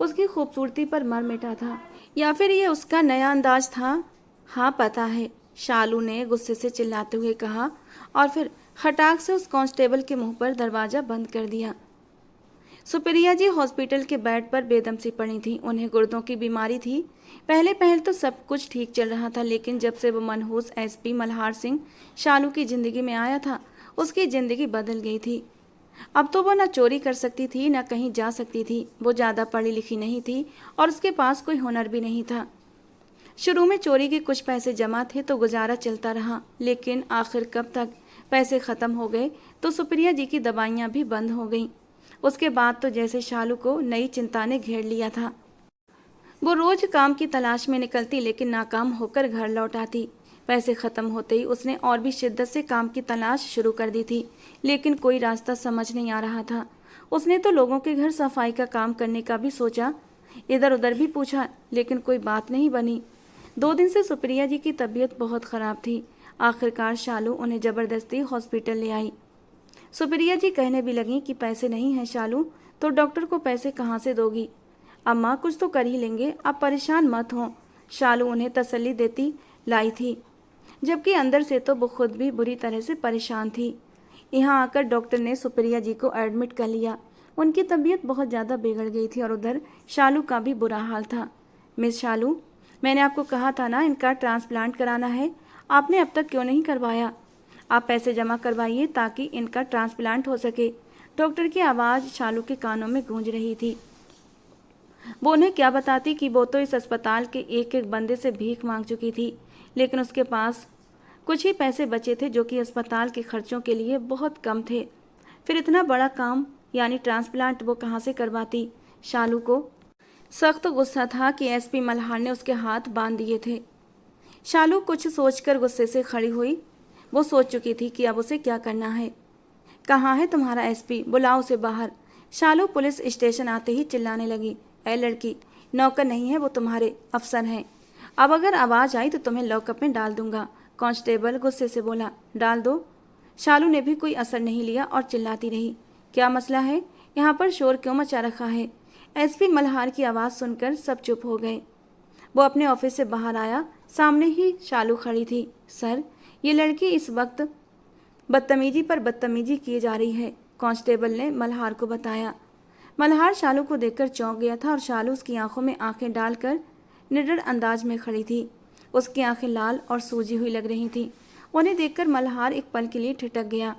उसकी खूबसूरती पर मर मिटा था, या फिर ये उसका नया अंदाज था। हाँ पता है, शालू ने गुस्से से चिल्लाते हुए कहा और फिर खटाक से उस कांस्टेबल के मुंह पर दरवाज़ा बंद कर दिया। सुप्रिया जी हॉस्पिटल के बेड पर बेदम सी पड़ी थी। उन्हें गुर्दों की बीमारी थी। पहले तो सब कुछ ठीक चल रहा था, लेकिन जब से वो मनहूस एसपी मल्हार सिंह शालू की ज़िंदगी में आया था, उसकी ज़िंदगी बदल गई थी। अब तो वो न चोरी कर सकती थी, न कहीं जा सकती थी। वो ज़्यादा पढ़ी लिखी नहीं थी और उसके पास कोई हुनर भी नहीं था। शुरू में चोरी के कुछ पैसे जमा थे तो गुजारा चलता रहा, लेकिन आखिर कब तक पैसे ख़त्म हो गए तो सुप्रिया जी की दवाइयाँ भी बंद हो गईं। उसके बाद तो जैसे शालू को नई चिंता ने घेर लिया था। वो रोज काम की तलाश में निकलती, लेकिन नाकाम होकर घर लौट आती। पैसे ख़त्म होते ही उसने और भी शिद्दत से काम की तलाश शुरू कर दी थी, लेकिन कोई रास्ता समझ नहीं आ रहा था। उसने तो लोगों के घर सफाई का काम करने का भी सोचा, इधर उधर भी पूछा, लेकिन कोई बात नहीं बनी। 2 दिन से सुप्रिया जी की तबीयत बहुत ख़राब थी। आखिरकार शालू उन्हें ज़बरदस्ती हॉस्पिटल ले आई। सुप्रिया जी कहने भी लगी कि पैसे नहीं हैं शालू, तो डॉक्टर को पैसे कहाँ से दोगी? अम्मा कुछ तो कर ही लेंगे, आप परेशान मत हों, शालू उन्हें तसल्ली देती लाई थी, जबकि अंदर से तो वो खुद भी बुरी तरह से परेशान थी। यहाँ आकर डॉक्टर ने सुप्रिया जी को एडमिट कर लिया। उनकी तबीयत बहुत ज़्यादा बिगड़ गई थी और उधर शालू का भी बुरा हाल था। मिस शालू, मैंने आपको कहा था ना इनका ट्रांसप्लांट कराना है, आपने अब तक क्यों नहीं करवाया? आप पैसे जमा करवाइए ताकि इनका ट्रांसप्लांट हो सके। डॉक्टर की आवाज़ शालू के कानों में गूंज रही थी। वो उन्हें क्या बताती कि वो तो इस अस्पताल के एक एक बंदे से भीख मांग चुकी थी, लेकिन उसके पास कुछ ही पैसे बचे थे जो कि अस्पताल के खर्चों के लिए बहुत कम थे। फिर इतना बड़ा काम यानी ट्रांसप्लांट वो कहाँ से करवाती? शालू को सख्त गुस्सा था कि एसपी मल्हार ने उसके हाथ बांध दिए थे। शालू कुछ सोचकर गुस्से से खड़ी हुई। वो सोच चुकी थी कि अब उसे क्या करना है। कहाँ है तुम्हारा एसपी? बुलाओ उसे बाहर। शालू पुलिस स्टेशन आते ही चिल्लाने लगी, ऐ लड़की, नौकर नहीं है वो, तुम्हारे अफसर हैं। अब अगर आवाज़ आई तो तुम्हें लॉकअप में डाल दूंगा। कांस्टेबल गुस्से से बोला, डाल दो। शालू ने भी कोई असर नहीं लिया और चिल्लाती रही, क्या मसला है? यहाँ पर शोर क्यों मचा रखा है? एसपी मल्हार की आवाज़ सुनकर सब चुप हो गए। वो अपने ऑफिस से बाहर आया। सामने ही शालू खड़ी थी। सर, ये लड़की इस वक्त बदतमीजी पर बदतमीजी की जा रही है, कांस्टेबल ने मल्हार को बताया। मल्हार शालू को देखकर चौंक गया था और शालू उसकी आंखों में आंखें डालकर निडर अंदाज में खड़ी थी। उसकी आंखें लाल और सूजी हुई लग रही थीं। उन्हें देखकर मल्हार एक पल के लिए ठिठक गया।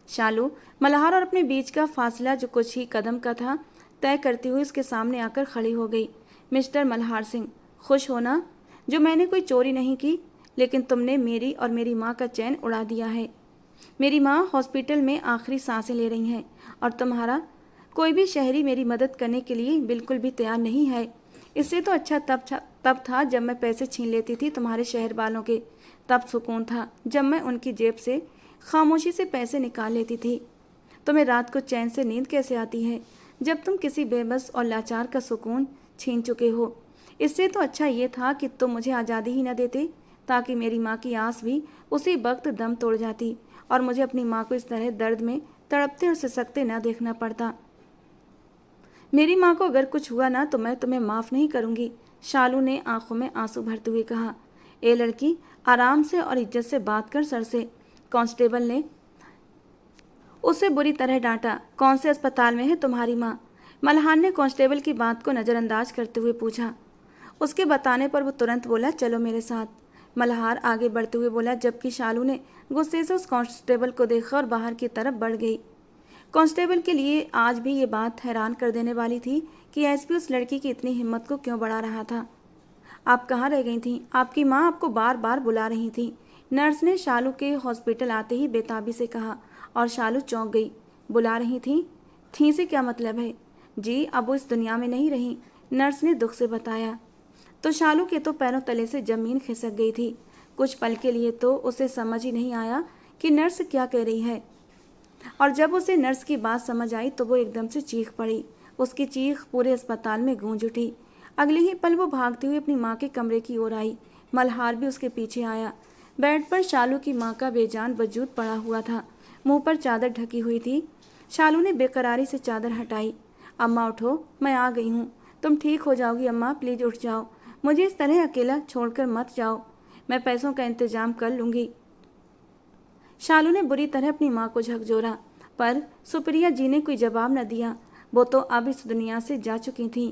शालू मल्हार और अपने बीच का फासला जो कुछ ही कदम का था तय करती हुई उसके सामने आकर खड़ी हो गई। मिस्टर मल्हार सिंह, खुश हो ना? जो मैंने कोई चोरी नहीं की, लेकिन तुमने मेरी और मेरी माँ का चैन उड़ा दिया है। मेरी माँ हॉस्पिटल में आखिरी सांसें ले रही हैं और तुम्हारा कोई भी शहरी मेरी मदद करने के लिए बिल्कुल भी तैयार नहीं है। इससे तो अच्छा तब था जब मैं पैसे छीन लेती थी तुम्हारे शहर वालों के। तब सुकून था जब मैं उनकी जेब से खामोशी से पैसे निकाल लेती थी। तुम्हें रात को चैन से नींद कैसे आती है जब तुम किसी बेबस और लाचार का सुकून छीन चुके हो? इससे तो अच्छा ये था कि तुम मुझे आज़ादी ही न देते, ताकि मेरी माँ की आस भी उसी वक्त दम तोड़ जाती और मुझे अपनी माँ को इस तरह दर्द में तड़पते और सिसकते न देखना पड़ता। मेरी माँ को अगर कुछ हुआ ना तो मैं तुम्हें माफ़ नहीं करूँगी, शालू ने आंखों में आंसू भरते हुए कहा। ए लड़की, आराम से और इज्जत से बात कर सर से, कांस्टेबल ने उसे बुरी तरह डांटा। कौन से अस्पताल में है तुम्हारी माँ? मल्हार ने कांस्टेबल की बात को नज़रअंदाज करते हुए पूछा। उसके बताने पर वो तुरंत बोला, चलो मेरे साथ। मल्हार आगे बढ़ते हुए बोला, जबकि शालू ने गुस्से से उस कांस्टेबल को देखा और बाहर की तरफ बढ़ गई। कांस्टेबल के लिए आज भी ये बात हैरान कर देने वाली थी कि एसपी उस लड़की की इतनी हिम्मत को क्यों बढ़ा रहा था। आप कहाँ रह गई थीं? आपकी माँ आपको बार बार बुला रही थी, नर्स ने शालू के हॉस्पिटल आते ही बेताबी से कहा और शालू चौंक गई। बुला रही थी से क्या मतलब है? जी, अब वो इस दुनिया में नहीं रही, नर्स ने दुख से बताया। तो शालू के तो पैरों तले से जमीन खिसक गई थी। कुछ पल के लिए तो उसे समझ ही नहीं आया कि नर्स क्या कह रही है। और जब उसे नर्स की बात समझ आई तो वो एकदम से चीख पड़ी। उसकी चीख पूरे अस्पताल में गूंज उठी। अगले ही पल वो भागती हुई अपनी माँ के कमरे की ओर आई। मल्हार भी उसके पीछे आया। बेड पर शालू की माँ का बेजान वजूद पड़ा हुआ था। मुंह पर चादर ढकी हुई थी। शालू ने बेकरारी से चादर हटाई। अम्मा उठो, मैं आ गई हूँ। तुम ठीक हो जाओगी अम्मा, प्लीज उठ जाओ। मुझे इस तरह अकेला छोड़कर मत जाओ। मैं पैसों का इंतजाम कर लूँगी। शालू ने बुरी तरह अपनी माँ को झकझोरा, पर सुप्रिया जी ने कोई जवाब न दिया। वो तो अब इस दुनिया से जा चुकी थीं।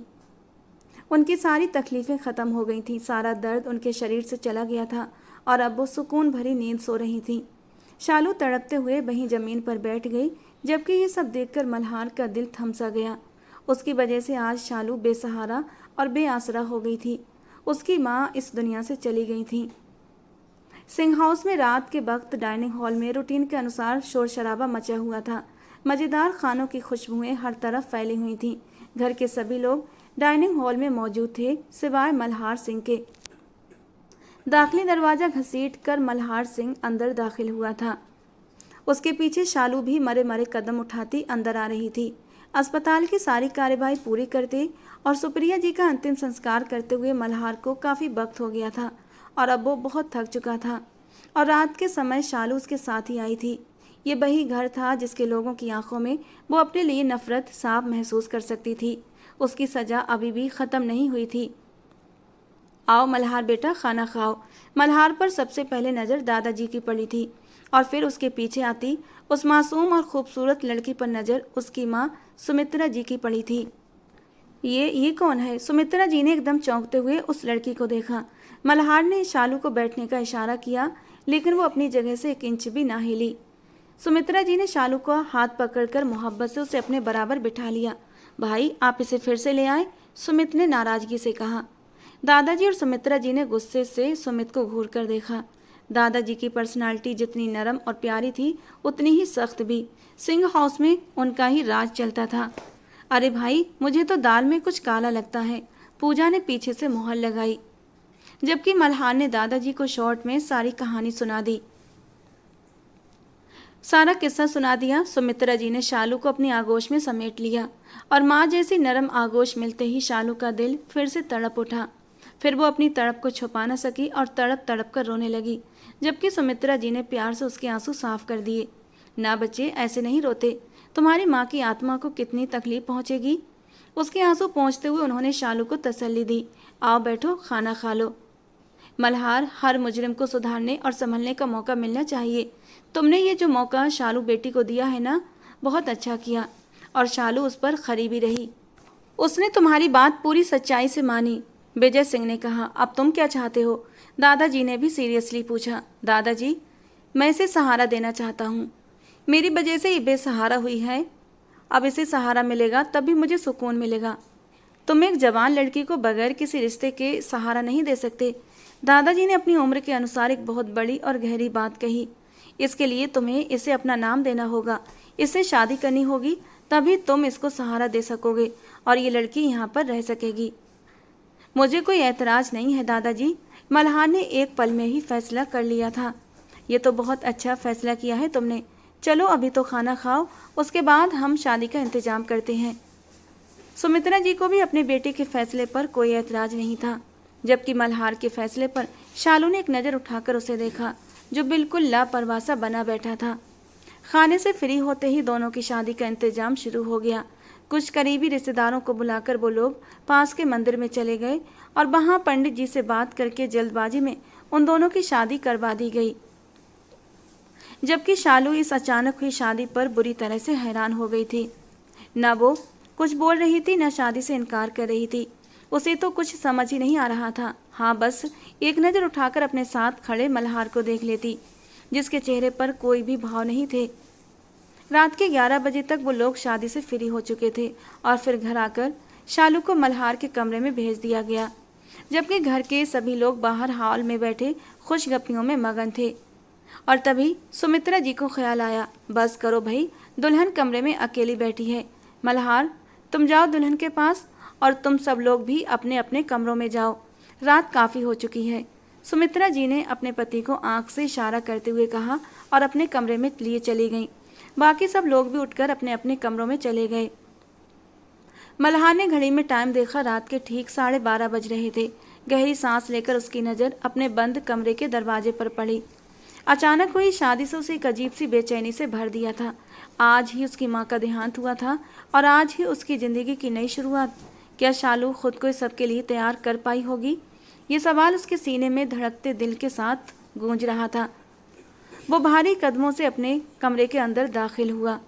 उनकी सारी तकलीफ़ें ख़त्म हो गई थीं। सारा दर्द उनके शरीर से चला गया था और अब वो सुकून भरी नींद सो रही थीं। शालू तड़पते हुए वहीं ज़मीन पर बैठ गई, जबकि ये सब देखकर मल्हार का दिल थम सा गया। उसकी वजह से आज शालू बेसहारा और बेआसरा हो गई थी। उसकी माँ इस दुनिया से चली गई थी। सिंह हाउस में रात के वक्त डाइनिंग हॉल में रूटीन के अनुसार शोर शराबा मचा हुआ था। मज़ेदार खानों की खुशबुएं हर तरफ फैली हुई थीं। घर के सभी लोग डाइनिंग हॉल में मौजूद थे, सिवाय मल्हार सिंह के। दाखिली दरवाज़ा घसीट कर मल्हार सिंह अंदर दाखिल हुआ था। उसके पीछे शालू भी मरे मरे कदम उठाती अंदर आ रही थी। अस्पताल की सारी कार्यवाही पूरी करते और सुप्रिया जी का अंतिम संस्कार करते हुए मल्हार को काफ़ी वक्त हो गया था और अब वो बहुत थक चुका था। और रात के समय शालू उसके साथ ही आई थी। ये वही घर था जिसके लोगों की आंखों में वो अपने लिए नफरत साफ महसूस कर सकती थी। उसकी सज़ा अभी भी ख़त्म नहीं हुई थी। आओ मल्हार बेटा, खाना खाओ। मल्हार पर सबसे पहले नज़र दादाजी की पड़ी थी और फिर उसके पीछे आती उस मासूम और खूबसूरत लड़की पर नज़र उसकी माँ सुमित्रा जी की पड़ी थी। ये कौन है? सुमित्रा जी ने एकदम चौंकते हुए उस लड़की को देखा। मल्हार ने शालू को बैठने का इशारा किया, लेकिन वो अपनी जगह से 1 इंच भी ना हिली। सुमित्रा जी ने शालू को हाथ पकड़कर मोहब्बत से उसे अपने बराबर बिठा लिया। भाई, आप इसे फिर से ले आए, सुमित ने नाराजगी से कहा। दादाजी और सुमित्रा जी ने गुस्से से सुमित को घूर कर देखा। दादाजी की पर्सनालिटी जितनी नरम और प्यारी थी, उतनी ही सख्त भी। सिंह हाउस में उनका ही राज चलता था। अरे भाई, मुझे तो दाल में कुछ काला लगता है, पूजा ने पीछे से मोहर लगाई, जबकि मल्हार ने दादाजी को शॉर्ट में सारी कहानी सुना दी। सारा किस्सा सुना दिया। सुमित्रा जी ने शालू को अपनी आगोश में समेट लिया और माँ जैसी नरम आगोश मिलते ही शालू का दिल फिर से तड़प उठा। फिर वो अपनी तड़प को छुपा न सकी और तड़प तड़प कर रोने लगी, जबकि सुमित्रा जी ने प्यार से उसके आंसू साफ कर दिए। ना बच्चे, ऐसे नहीं रोते, तुम्हारी माँ की आत्मा को कितनी तकलीफ पहुँचेगी। उसके आंसू पहुँचते हुए उन्होंने शालू को तसल्ली दी। आओ बैठो, खाना खा लो। मल्हार, हर मुजरिम को सुधारने और संभलने का मौका मिलना चाहिए। तुमने ये जो मौका शालू बेटी को दिया है ना, बहुत अच्छा किया। और शालू उस पर खरी भी रही। उसने तुम्हारी बात पूरी सच्चाई से मानी, विजय सिंह ने कहा। अब तुम क्या चाहते हो? दादाजी ने भी सीरियसली पूछा। दादाजी, मैं इसे सहारा देना चाहता हूँ। मेरी वजह से ये बेसहारा हुई है। अब इसे सहारा मिलेगा तभी मुझे सुकून मिलेगा। तुम एक जवान लड़की को बगैर किसी रिश्ते के सहारा नहीं दे सकते। दादाजी ने अपनी उम्र के अनुसार एक बहुत बड़ी और गहरी बात कही। इसके लिए तुम्हें इसे अपना नाम देना होगा, इससे शादी करनी होगी, तभी तुम इसको सहारा दे सकोगे और ये लड़की यहाँ पर रह सकेगी। मुझे कोई ऐतराज़ नहीं है दादाजी, मल्हार ने एक पल में ही फैसला कर लिया था। ये तो बहुत अच्छा फैसला किया है तुमने। चलो अभी तो खाना खाओ, उसके बाद हम शादी का इंतजाम करते हैं। सुमित्रा जी को भी अपने बेटे के फैसले पर कोई ऐतराज़ नहीं था, जबकि मल्हार के फैसले पर शालू ने एक नज़र उठाकर उसे देखा, जो बिल्कुल लापरवाह सा बना बैठा था। खाने से फ्री होते ही दोनों की शादी का इंतजाम शुरू हो गया। कुछ करीबी रिश्तेदारों को बुलाकर वो लोग पास के मंदिर में चले गए और वहाँ पंडित जी से बात करके जल्दबाजी में उन दोनों की शादी करवा दी गई। जबकि शालू इस अचानक हुई शादी पर बुरी तरह से हैरान हो गई थी। न वो कुछ बोल रही थी, न शादी से इनकार कर रही थी। उसे तो कुछ समझ ही नहीं आ रहा था। हाँ, बस एक नज़र उठाकर अपने साथ खड़े मल्हार को देख लेती, जिसके चेहरे पर कोई भी भाव नहीं थे। रात के 11 बजे तक वो लोग शादी से फ्री हो चुके थे और फिर घर आकर शालू को मल्हार के कमरे में भेज दिया गया, जबकि घर के सभी लोग बाहर हॉल में बैठे खुशगपियों में मगन थे। और तभी सुमित्रा जी को ख्याल आया, बस करो भाई, दुल्हन कमरे में अकेली बैठी है। मल्हार, तुम जाओ दुल्हन के पास और तुम सब लोग भी अपने अपने कमरों में जाओ, रात काफ़ी हो चुकी है। सुमित्रा जी ने अपने पति को आंख से इशारा करते हुए कहा और अपने कमरे में लिए चली गईं। बाकी सब लोग भी उठकर अपने अपने कमरों में चले गए। मल्हार ने घड़ी में टाइम देखा। रात के ठीक 12:30 बज रहे थे। गहरी सांस लेकर उसकी नज़र अपने बंद कमरे के दरवाजे पर पड़ी। अचानक हुई शादी से उसे एक अजीब सी बेचैनी से भर दिया था। आज ही उसकी माँ का देहांत हुआ था और आज ही उसकी ज़िंदगी की नई शुरुआत। क्या शालू खुद को इस सब के लिए तैयार कर पाई होगी? ये सवाल उसके सीने में धड़कते दिल के साथ गूंज रहा था। वो भारी कदमों से अपने कमरे के अंदर दाखिल हुआ।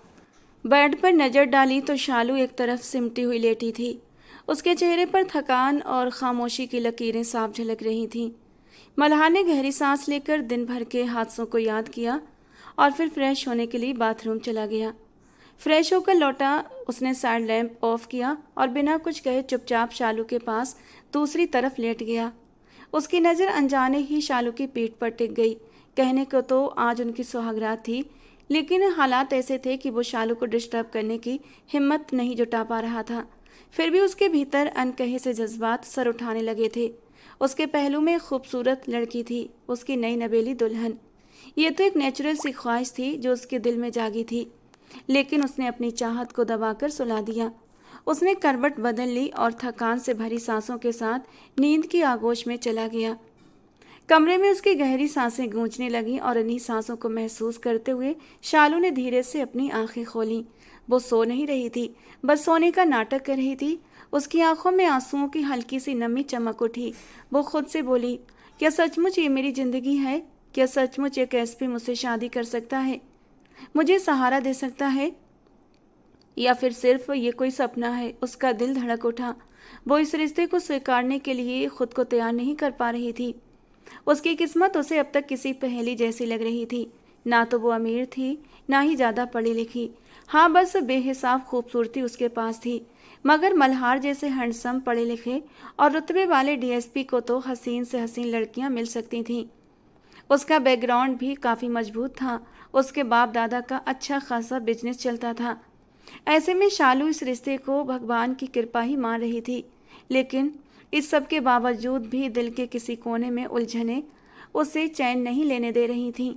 बेड पर नज़र डाली तो शालू एक तरफ सिमटी हुई लेटी थी। उसके चेहरे पर थकान और खामोशी की लकीरें साफ झलक रही थीं। मल्हार ने गहरी सांस लेकर दिन भर के हादसों को याद किया और फिर फ्रेश होने के लिए बाथरूम चला गया। फ्रेश होकर लौटा। उसने साइड लैंप ऑफ किया और बिना कुछ कहे चुपचाप शालू के पास दूसरी तरफ लेट गया। उसकी नज़र अनजाने ही शालू की पीठ पर टिक गई। कहने को तो आज उनकी सुहागरात थी, लेकिन हालात ऐसे थे कि वो शालू को डिस्टर्ब करने की हिम्मत नहीं जुटा पा रहा था। फिर भी उसके भीतर अनकहे से जज्बात सर उठाने लगे थे। उसके पहलू में एक खूबसूरत लड़की थी, उसकी नई नवेली दुल्हन। ये तो एक नेचुरल सी ख्वाहिश थी जो उसके दिल में जागी थी, लेकिन उसने अपनी चाहत को दबाकर सुला दिया। उसने करवट बदल ली और थकान से भरी सांसों के साथ नींद की आगोश में चला गया। कमरे में उसकी गहरी सांसें गूंजने लगीं और इन्हीं सांसों को महसूस करते हुए शालू ने धीरे से अपनी आंखें खोलीं। वो सो नहीं रही थी, बस सोने का नाटक कर रही थी। उसकी आंखों में आंसुओं की हल्की सी नमी चमक उठी। वो खुद से बोली, क्या सचमुच ये मेरी जिंदगी है? क्या सचमुच एक एसपी मुझसे शादी कर सकता है, मुझे सहारा दे सकता है, या फिर सिर्फ ये कोई सपना है? उसका दिल धड़क उठा। वो इस रिश्ते को स्वीकारने के लिए खुद को तैयार नहीं कर पा रही थी। उसकी किस्मत उसे अब तक किसी पहेली जैसी लग रही थी। ना तो वो अमीर थी, ना ही ज़्यादा पढ़ी लिखी। हाँ, बस बेहिसाब खूबसूरती उसके पास थी। मगर मल्हार जैसे हैंडसम, पढ़े लिखे और रुतबे वाले डीएसपी को तो हसीन से हसीन लड़कियां मिल सकती थीं। उसका बैकग्राउंड भी काफ़ी मजबूत था। उसके बाप दादा का अच्छा खासा बिजनेस चलता था। ऐसे में शालू इस रिश्ते को भगवान की कृपा ही मान रही थी। लेकिन इस सब के बावजूद भी दिल के किसी कोने में उलझने उसे चैन नहीं लेने दे रही थीं।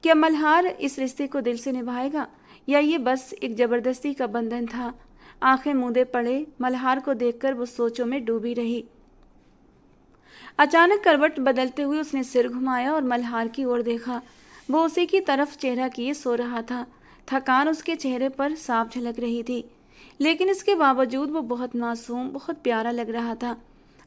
क्या मल्हार इस रिश्ते को दिल से निभाएगा, या ये बस एक ज़बरदस्ती का बंधन था? आंखें मूंदे पड़े मल्हार को देखकर वो सोचों में डूबी रही। अचानक करवट बदलते हुए उसने सिर घुमाया और मल्हार की ओर देखा। वो उसी की तरफ चेहरा किए सो रहा था। थकान उसके चेहरे पर साफ झलक रही थी, लेकिन इसके बावजूद वो बहुत मासूम, बहुत प्यारा लग रहा था।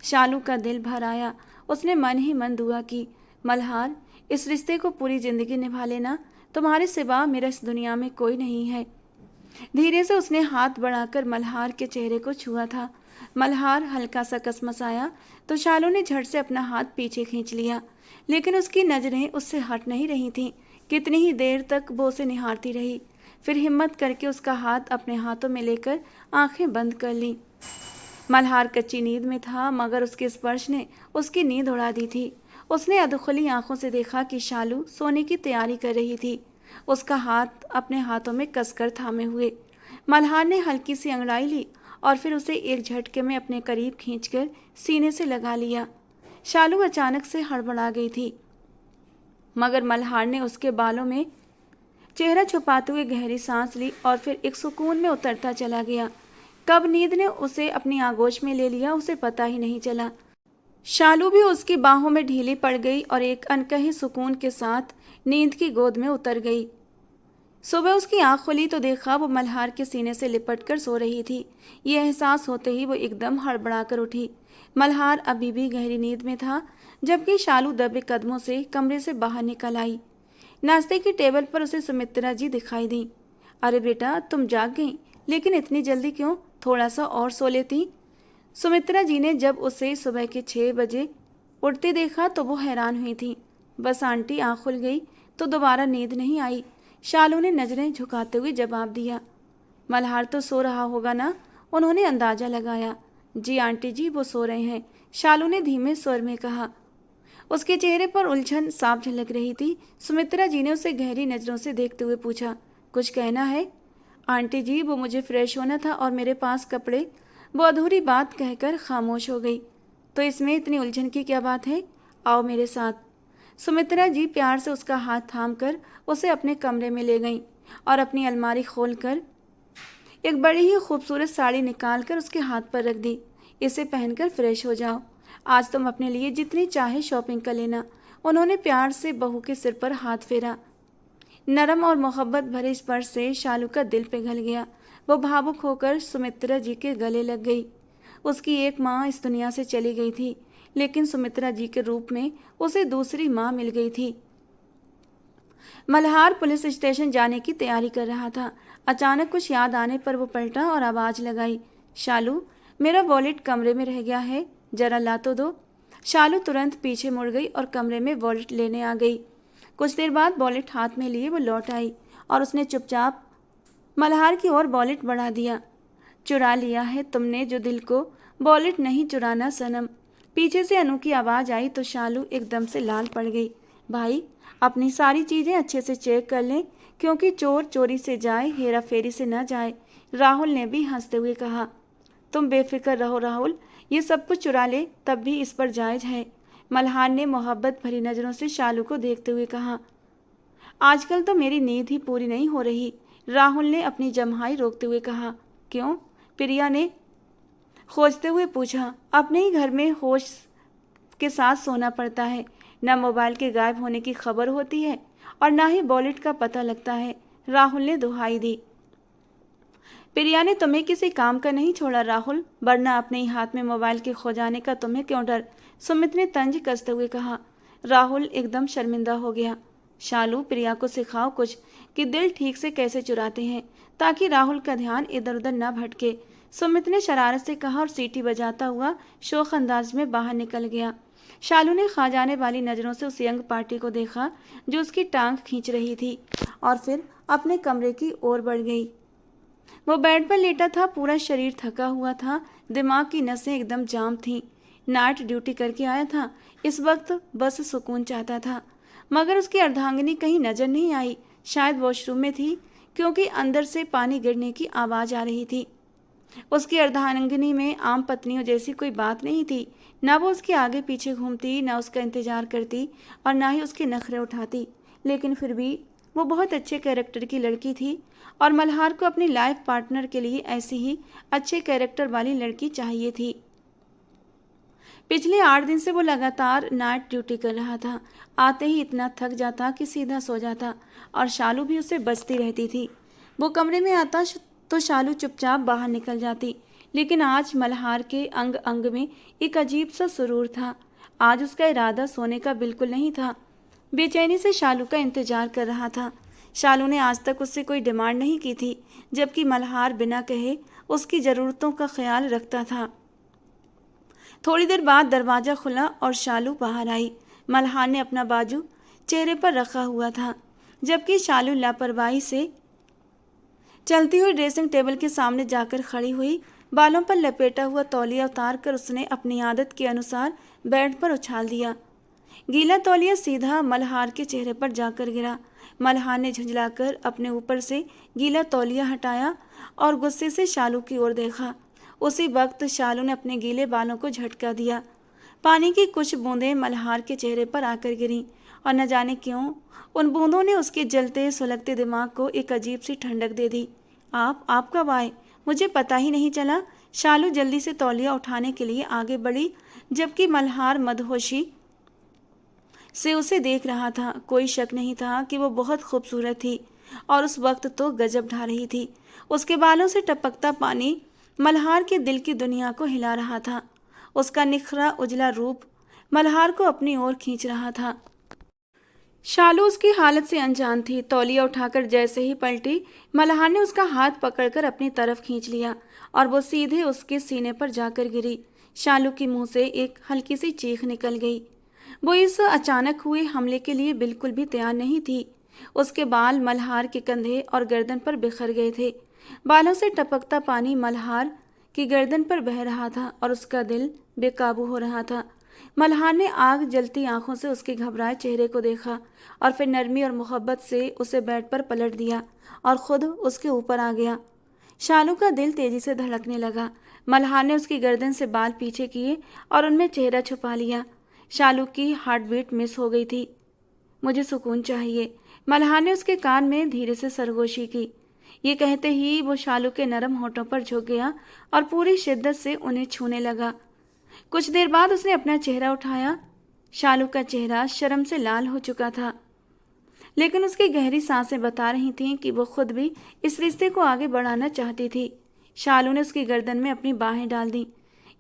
शालू का दिल भर आया। उसने मन ही मन दुआ की, मल्हार, इस रिश्ते को पूरी जिंदगी निभा लेना। तुम्हारे सिवा मेरा इस दुनिया में कोई नहीं है। धीरे से उसने हाथ बढ़ाकर मल्हार के चेहरे को छुआ था। मल्हार हल्का सा कसमसाया तो शालू ने झट से अपना हाथ पीछे खींच लिया, लेकिन उसकी नजरें उससे हट नहीं रही थीं। कितनी ही देर तक वो उसे निहारती रही, फिर हिम्मत करके उसका हाथ अपने हाथों में लेकर आंखें बंद कर ली। मल्हार कच्ची नींद में था, मगर उसके स्पर्श ने उसकी नींद उड़ा दी थी। उसने अधखुली आंखों से देखा कि शालू सोने की तैयारी कर रही थी, उसका हाथ अपने हाथों में कसकर थामे हुए। मल्हार ने हल्की सी अंगड़ाई ली और फिर उसे एक झटके में अपने करीब खींचकर सीने से लगा लिया। शालू अचानक से हड़बड़ा गई थी, मगर मल्हार ने उसके बालों में चेहरा छुपाते हुए गहरी सांस ली और फिर एक सुकून में उतरता चला गया। कब नींद ने उसे अपनी आगोश में ले लिया, उसे पता ही नहीं चला। शालू भी उसकी बाहों में ढीली पड़ गई और एक अनकही सुकून के साथ नींद की गोद में उतर गई। सुबह उसकी आंख खुली तो देखा वो मल्हार के सीने से लिपटकर सो रही थी। ये एहसास होते ही वो एकदम हड़बड़ाकर उठी। मल्हार अभी भी गहरी नींद में था, जबकि शालू दबे कदमों से कमरे से बाहर निकल आई। नाश्ते की टेबल पर उसे सुमित्रा जी दिखाई दी। अरे बेटा, तुम जाग गई, लेकिन इतनी जल्दी क्यों? थोड़ा सा और सो लेती। सुमित्रा जी ने जब उसे सुबह के 6 बजे उठते देखा तो वो हैरान हुई थी। बस आंटी, आँख खुल गई तो दोबारा नींद नहीं आई। शालू ने नजरें झुकाते हुए जवाब दिया। मल्हार तो सो रहा होगा ना? उन्होंने अंदाजा लगाया। जी आंटी जी, वो सो रहे हैं, शालू ने धीमे स्वर में कहा। उसके चेहरे पर उलझन साफ झलक रही थी। सुमित्रा जी ने उसे गहरी नज़रों से देखते हुए पूछा, कुछ कहना है? आंटी जी, वो मुझे फ्रेश होना था और मेरे पास कपड़े। वो अधूरी बात कहकर खामोश हो गई। तो इसमें इतनी उलझन की क्या बात है? आओ मेरे साथ। सुमित्रा जी प्यार से उसका हाथ थामकर उसे अपने कमरे में ले गईं। और अपनी अलमारी खोलकर एक बड़ी ही खूबसूरत साड़ी निकालकर उसके हाथ पर रख दी। इसे पहनकर फ्रेश हो जाओ, आज तुम अपने लिए जितनी चाहे शॉपिंग कर लेना। उन्होंने प्यार से बहू के सिर पर हाथ फेरा। नरम और मोहब्बत भरे स्पर्श से शालू का दिल पिघल गया। वो भावुक होकर सुमित्रा जी के गले लग गई। उसकी एक माँ इस दुनिया से चली गई थी, लेकिन सुमित्रा जी के रूप में उसे दूसरी माँ मिल गई थी। मल्हार पुलिस स्टेशन जाने की तैयारी कर रहा था। अचानक कुछ याद आने पर वो पलटा और आवाज लगाई, शालू, मेरा वॉलेट कमरे में रह गया है, जरा ला तो दो। शालू तुरंत पीछे मुड़ गई और कमरे में वॉलेट लेने आ गई। कुछ देर बाद वॉलेट हाथ में लिए वो लौट आई और उसने चुपचाप मल्हार की ओर वॉलेट बढ़ा दिया। चुरा लिया है तुमने जो दिल को, वॉलेट नहीं चुराना सनम। पीछे से अनु की आवाज़ आई तो शालू एकदम से लाल पड़ गई। भाई, अपनी सारी चीज़ें अच्छे से चेक कर लें, क्योंकि चोर चोरी से जाए, हेरा फेरी से न जाए। राहुल ने भी हंसते हुए कहा। तुम बेफिक्र रहो राहुल, ये सब कुछ चुरा ले तब भी इस पर जायज़ है। मल्हार ने मोहब्बत भरी नज़रों से शालू को देखते हुए कहा। आजकल तो मेरी नींद ही पूरी नहीं हो रही, राहुल ने अपनी जम्हाई रोकते हुए कहा। क्यों? प्रिया ने खोजते हुए पूछा। अपने ही घर में होश के साथ सोना पड़ता है, न मोबाइल के गायब होने की खबर होती है और न ही वॉलेट का पता लगता है, राहुल ने दुहाई दी। प्रिया ने तुम्हें किसी काम का नहीं छोड़ा राहुल, वरना अपने ही हाथ में मोबाइल के खो जाने का तुम्हें क्यों डर? सुमित ने तंज कसते हुए कहा। राहुल एकदम शर्मिंदा हो गया। शालू, प्रिया को सिखाओ कुछ कि दिल ठीक से कैसे चुराते हैं, ताकि राहुल का ध्यान इधर उधर न भटके, सुमित ने शरारत से कहा और सीटी बजाता हुआ शोख अंदाज में बाहर निकल गया। शालू ने खा जाने वाली नज़रों से उस यंग पार्टी को देखा जो उसकी टांग खींच रही थी और फिर अपने कमरे की ओर बढ़ गई। वो बेड पर लेटा था, पूरा शरीर थका हुआ था, दिमाग की नसें एकदम जाम थीं। नाइट ड्यूटी करके आया था, इस वक्त बस सुकून चाहता था, मगर उसकी अर्धांगिनी कहीं नजर नहीं आई। शायद वॉशरूम में थी, क्योंकि अंदर से पानी गिरने की आवाज़ आ रही थी। उसकी अर्धांगिनी में आम पत्नियों जैसी कोई बात नहीं थी, ना वो उसके आगे पीछे घूमती, ना उसका इंतजार करती और ना ही उसके नखरे उठाती, लेकिन फिर भी वो बहुत अच्छे कैरेक्टर की लड़की थी और मल्हार को अपनी लाइफ पार्टनर के लिए ऐसी ही अच्छे कैरेक्टर वाली लड़की चाहिए थी। पिछले 8 दिन से वो लगातार नाइट ड्यूटी कर रहा था। आते ही इतना थक जाता कि सीधा सो जाता और शालू भी उससे बचती रहती थी। वो कमरे में आता तो शालू चुपचाप बाहर निकल जाती, लेकिन आज मल्हार के अंग अंग में एक अजीब सा सुरूर था। आज उसका इरादा सोने का बिल्कुल नहीं था। बेचैनी से शालू का इंतजार कर रहा था। शालू ने आज तक उससे कोई डिमांड नहीं की थी, जबकि मल्हार बिना कहे उसकी ज़रूरतों का ख्याल रखता था। थोड़ी देर बाद दरवाज़ा खुला और शालू बाहर आई। मल्हार ने अपना बाजू चेहरे पर रखा हुआ था, जबकि शालू लापरवाही से चलती हुई ड्रेसिंग टेबल के सामने जाकर खड़ी हुई। बालों पर लपेटा हुआ तौलिया उतार कर उसने अपनी आदत के अनुसार बेड पर उछाल दिया। गीला तौलिया सीधा मल्हार के चेहरे पर जाकर गिरा। मल्हार ने झुंझलाकर अपने ऊपर से गीला तौलिया हटाया और गुस्से से शालू की ओर देखा। उसी वक्त शालू ने अपने गीले बालों को झटका दिया। पानी की कुछ बूंदें मल्हार के चेहरे पर आकर गिरीं और न जाने क्यों उन बूंदों ने उसके जलते सुलगते दिमाग को एक अजीब सी ठंडक दे दी। आप कब आए? मुझे पता ही नहीं चला। शालू जल्दी से तौलिया उठाने के लिए आगे बढ़ी, जबकि मल्हार मदहोशी से उसे देख रहा था। कोई शक नहीं था कि वो बहुत खूबसूरत थी और उस वक्त तो गजब ढा रही थी। उसके बालों से टपकता पानी मल्हार के दिल की दुनिया को हिला रहा था। उसका निखरा उजला रूप मल्हार को अपनी ओर खींच रहा था। शालू उसकी हालत से अनजान थी। तौलिया उठाकर जैसे ही पलटी, मल्हार ने उसका हाथ पकड़कर अपनी तरफ खींच लिया और वो सीधे उसके सीने पर जाकर गिरी। शालू के मुंह से एक हल्की सी चीख निकल गई। वो इस अचानक हुए हमले के लिए बिल्कुल भी तैयार नहीं थी। उसके बाल मल्हार के कंधे और गर्दन पर बिखर गए थे। बालों से टपकता पानी मल्हार की गर्दन पर बह रहा था और उसका दिल बेकाबू हो रहा था। मल्हार ने आग जलती आंखों से उसके घबराए चेहरे को देखा और फिर नरमी और मोहब्बत से उसे बेड पर पलट दिया और खुद उसके ऊपर आ गया। शालू का दिल तेजी से धड़कने लगा। मल्हार ने उसकी गर्दन से बाल पीछे किए और उनमें चेहरा छुपा लिया। शालू की हार्ट बीट मिस हो गई थी। मुझे सुकून चाहिए। मल्हार ने उसके कान में धीरे से सरगोशी की। ये कहते ही वो शालू के नरम होठों पर झुक गया और पूरी शिद्दत से उन्हें छूने लगा। कुछ देर बाद उसने अपना चेहरा उठाया। शालू का चेहरा शर्म से लाल हो चुका था, लेकिन उसकी गहरी सांसें बता रही थीं कि वो खुद भी इस रिश्ते को आगे बढ़ाना चाहती थी। शालू ने उसकी गर्दन में अपनी बाहें डाल दी,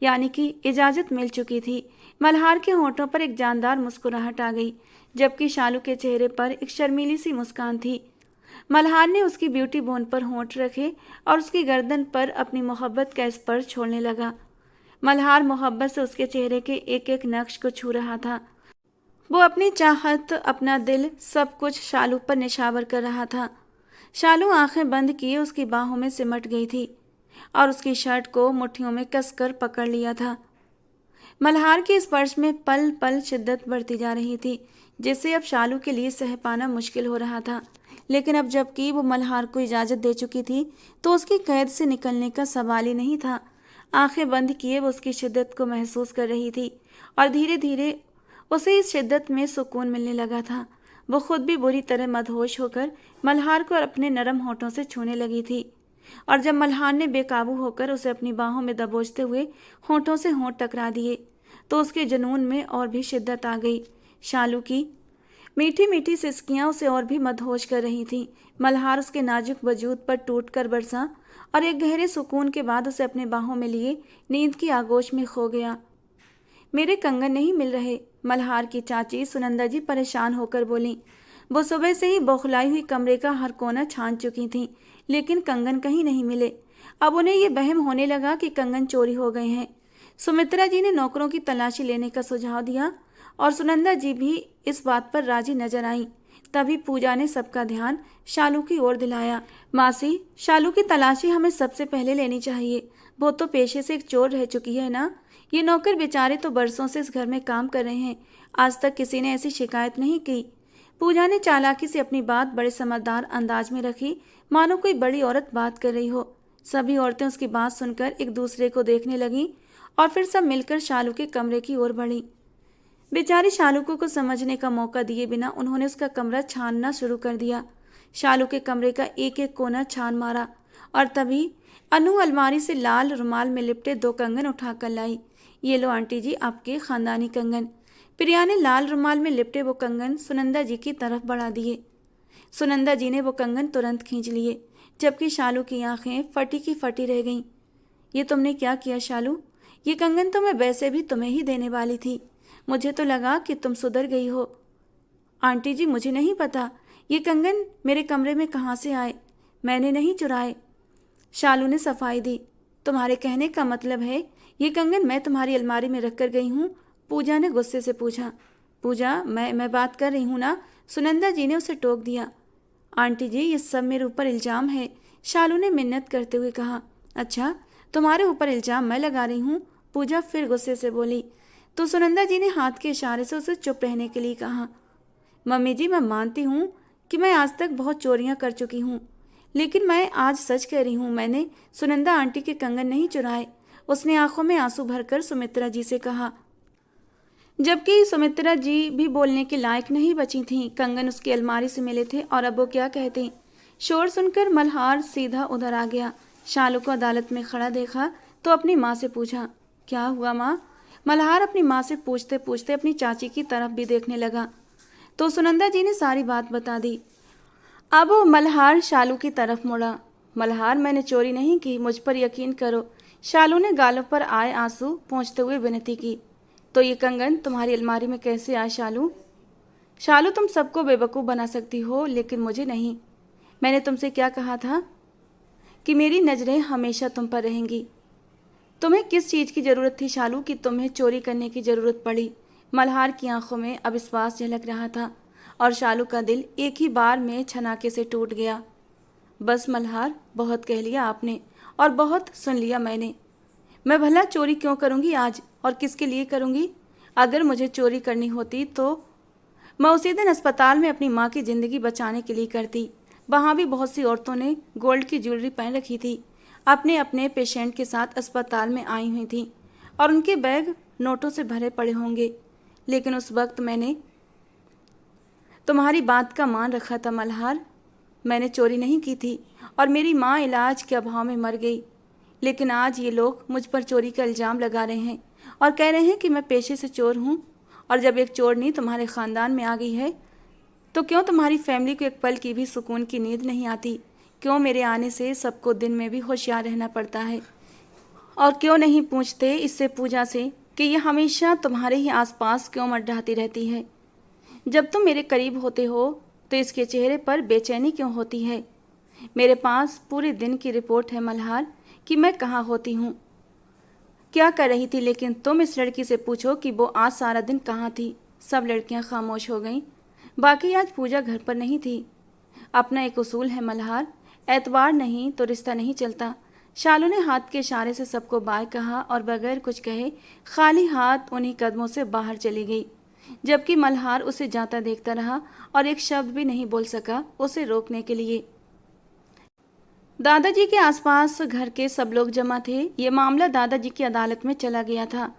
यानी कि इजाज़त मिल चुकी थी। मल्हार के होठों पर एक जानदार मुस्कुराहट आ गई, जबकि शालू के चेहरे पर एक शर्मीली सी मुस्कान थी। मल्हार ने उसकी ब्यूटी बोन पर होंठ रखे और उसकी गर्दन पर अपनी मोहब्बत का स्पर्श छोड़ने लगा। मल्हार मोहब्बत से उसके चेहरे के एक एक नक्श को छू रहा था। वो अपनी चाहत, अपना दिल, सब कुछ शालू पर निछावर कर रहा था। शालू आंखें बंद किए उसकी बाहों में सिमट गई थी और उसकी शर्ट को मुट्ठियों में कसकर पकड़ लिया था। मल्हार के स्पर्श में पल पल शिद्दत बढ़ती जा रही थी, जिससे अब शालू के लिए सह पाना मुश्किल हो रहा था। लेकिन अब जबकि वो मल्हार को इजाज़त दे चुकी थी, तो उसकी कैद से निकलने का सवाल ही नहीं था। आंखें बंद किए वो उसकी शिद्दत को महसूस कर रही थी और धीरे धीरे उसे इस शिद्दत में सुकून मिलने लगा था। वो खुद भी बुरी तरह मदहोश होकर मल्हार को अपने नरम होठों से छूने लगी थी, और जब मल्हार ने बेकाबू होकर उसे अपनी बाहों में दबोचते हुए होठों से होंठ टकरा दिए, तो उसके जुनून में और भी शिद्दत आ गई। शालू की मीठी मीठी सिसकियां उसे और भी मदहोश कर रही थीं। मल्हार उसके नाजुक वजूद पर टूट कर बरसा और एक गहरे सुकून के बाद उसे अपने बाहों में लिए नींद की आगोश में खो गया। मेरे कंगन नहीं मिल रहे, मल्हार की चाची सुनंदा जी परेशान होकर बोली। वो सुबह से ही बौखलाई हुई कमरे का हर कोना छान चुकी थीं, लेकिन कंगन कहीं नहीं मिले। अब उन्हें ये वहम होने लगा कि कंगन चोरी हो गए हैं। सुमित्रा जी ने नौकरों की तलाशी लेने का सुझाव दिया और सुनंदा जी भी इस बात पर राजी नजर आईं। तभी पूजा ने सबका ध्यान शालू की ओर दिलाया। मासी, शालू की तलाशी हमें सबसे पहले लेनी चाहिए। वो तो पेशे से एक चोर रह चुकी है ना। ये नौकर बेचारे तो बरसों से इस घर में काम कर रहे हैं, आज तक किसी ने ऐसी शिकायत नहीं की। पूजा ने चालाकी से अपनी बात बड़े समझदार अंदाज में रखी, मानो कोई बड़ी औरत बात कर रही हो। सभी औरतें उसकी बात सुनकर एक दूसरे को देखने लगीं और फिर सब मिलकर शालू के कमरे की ओर बढ़ीं। बेचारी शालू को कुछ समझने का मौका दिए बिना उन्होंने उसका कमरा छानना शुरू कर दिया। शालू के कमरे का एक एक कोना छान मारा और तभी अनु अलमारी से लाल रुमाल में लिपटे 2 कंगन उठाकर लाई। ये लो आंटी जी, आपके खानदानी कंगन। प्रिया ने लाल रुमाल में लिपटे वो कंगन सुनंदा जी की तरफ बढ़ा दिए। सुनंदा जी ने वो कंगन तुरंत खींच लिए, जबकि शालू की आंखें फटी की फटी रह गईं। ये तुमने क्या किया शालू? ये कंगन तो मैं वैसे भी तुम्हें ही देने वाली थी। मुझे तो लगा कि तुम सुधर गई हो। आंटी जी, मुझे नहीं पता ये कंगन मेरे कमरे में कहाँ से आए। मैंने नहीं चुराए। शालू ने सफाई दी। तुम्हारे कहने का मतलब है ये कंगन मैं तुम्हारी अलमारी में रख कर गई हूँ? पूजा ने गुस्से से पूछा। पूजा, मैं बात कर रही हूँ ना, सुनंदा जी ने उसे टोक दिया। आंटी जी, ये सब मेरे ऊपर इल्ज़ाम है, शालू ने मिन्नत करते हुए कहा। अच्छा, तुम्हारे ऊपर इल्ज़ाम मैं लगा रही हूँ? पूजा फिर गुस्से से बोली। तो सुनंदा जी ने हाथ के इशारे से उसे चुप रहने के लिए कहा। मम्मी जी, मैं मानती हूँ कि मैं आज तक बहुत चोरियाँ कर चुकी हूँ, लेकिन मैं आज सच कह रही हूँ, मैंने सुनंदा आंटी के कंगन नहीं चुराए। उसने आंखों में आंसू भरकर सुमित्रा जी से कहा, जबकि सुमित्रा जी भी बोलने के लायक नहीं बची थीं। कंगन उसकी अलमारी से मिले थे और अब वो क्या कहती। शोर सुनकर मल्हार सीधा उधर आ गया। शालू को अदालत में खड़ा देखा तो अपनी माँ से पूछा, क्या हुआ माँ? मल्हार अपनी माँ से पूछते पूछते अपनी चाची की तरफ भी देखने लगा, तो सुनंदा जी ने सारी बात बता दी। अब वो मल्हार शालू की तरफ मुड़ा। मल्हार, मैंने चोरी नहीं की, मुझ पर यकीन करो। शालू ने गालों पर आए आंसू पोंछते हुए विनती की। तो ये कंगन तुम्हारी अलमारी में कैसे आए शालू? शालू, तुम सबको बेवकूफ़ बना सकती हो, लेकिन मुझे नहीं। मैंने तुमसे क्या कहा था कि मेरी नज़रें हमेशा तुम पर रहेंगी। तुम्हें किस चीज़ की ज़रूरत थी शालू कि तुम्हें चोरी करने की ज़रूरत पड़ी? मल्हार की आंखों में अविश्वास झलक रहा था और शालू का दिल एक ही बार में छनाके से टूट गया। बस मल्हार, बहुत कह लिया आपने और बहुत सुन लिया मैंने। मैं भला चोरी क्यों करूंगी आज, और किसके लिए करूंगी? अगर मुझे चोरी करनी होती तो मैं उसी दिन अस्पताल में अपनी माँ की ज़िंदगी बचाने के लिए करती। वहाँ भी बहुत सी औरतों ने गोल्ड की ज्वेलरी पहन रखी थी, अपने अपने पेशेंट के साथ अस्पताल में आई हुई थी और उनके बैग नोटों से भरे पड़े होंगे। लेकिन उस वक्त मैंने तुम्हारी बात का मान रखा था मल्हार। मैंने चोरी नहीं की थी और मेरी माँ इलाज के अभाव में मर गई। लेकिन आज ये लोग मुझ पर चोरी का इल्ज़ाम लगा रहे हैं और कह रहे हैं कि मैं पेशे से चोर हूँ। और जब एक चोरनी तुम्हारे ख़ानदान में आ गई है तो क्यों तुम्हारी फैमिली को एक पल की भी सुकून की नींद नहीं आती? क्यों मेरे आने से सबको दिन में भी होशियार रहना पड़ता है? और क्यों नहीं पूछते इससे पूजा से कि ये हमेशा तुम्हारे ही आसपास क्यों मंडराती रहती है? जब तुम मेरे करीब होते हो तो इसके चेहरे पर बेचैनी क्यों होती है? मेरे पास पूरे दिन की रिपोर्ट है मल्हार कि मैं कहाँ होती हूँ, क्या कर रही थी। लेकिन तुम इस लड़की से पूछो कि वो आज सारा दिन कहाँ थी। सब लड़कियाँ खामोश हो गईं। बाकी आज पूजा घर पर नहीं थी। अपना एक उसूल है मल्हार, एतबार नहीं तो रिश्ता नहीं चलता। शालू ने हाथ के इशारे से सबको बाय कहा और बगैर कुछ कहे खाली हाथ उन्हीं कदमों से बाहर चली गई, जबकि मल्हार उसे जाता देखता रहा और एक शब्द भी नहीं बोल सका उसे रोकने के लिए। दादाजी के आसपास घर के सब लोग जमा थे। ये मामला दादाजी की अदालत में चला गया था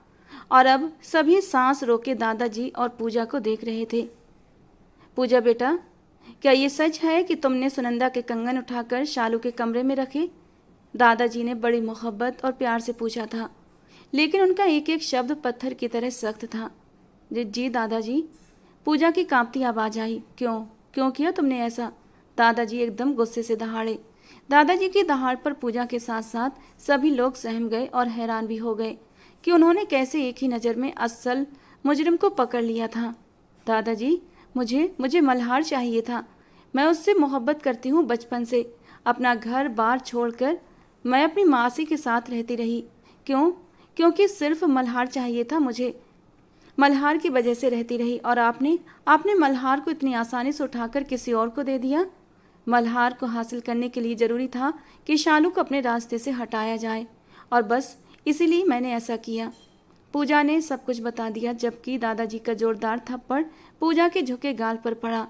और अब सभी सांस रोके दादाजी और पूजा को देख रहे थे। पूजा बेटा, क्या ये सच है कि तुमने सुनंदा के कंगन उठाकर शालू के कमरे में रखे? दादाजी ने बड़ी मोहब्बत और प्यार से पूछा था, लेकिन उनका एक एक शब्द पत्थर की तरह सख्त था। जी दादाजी। पूजा की कांपती आवाज आई। क्यों क्यों किया तुमने ऐसा? दादाजी एकदम गुस्से से दहाड़े। दादाजी की दहाड़ पर पूजा के साथ साथ सभी लोग सहम गए और हैरान भी हो गए कि उन्होंने कैसे एक ही नज़र में असल मुजरिम को पकड़ लिया था। दादाजी, मुझे मल्हार चाहिए था। मैं उससे मोहब्बत करती हूँ बचपन से। अपना घर बार छोड़कर मैं अपनी मासी के साथ रहती रही। क्योंकि सिर्फ मल्हार चाहिए था मुझे। मल्हार की वजह से रहती रही और आपने मल्हार को इतनी आसानी से उठाकर किसी और को दे दिया। मल्हार को हासिल करने के लिए ज़रूरी था कि शालू को अपने रास्ते से हटाया जाए और बस इसीलिए मैंने ऐसा किया। पूजा ने सब कुछ बता दिया, जबकि दादाजी का जोरदार थप्पड़ पूजा के झुके गाल पर पड़ा।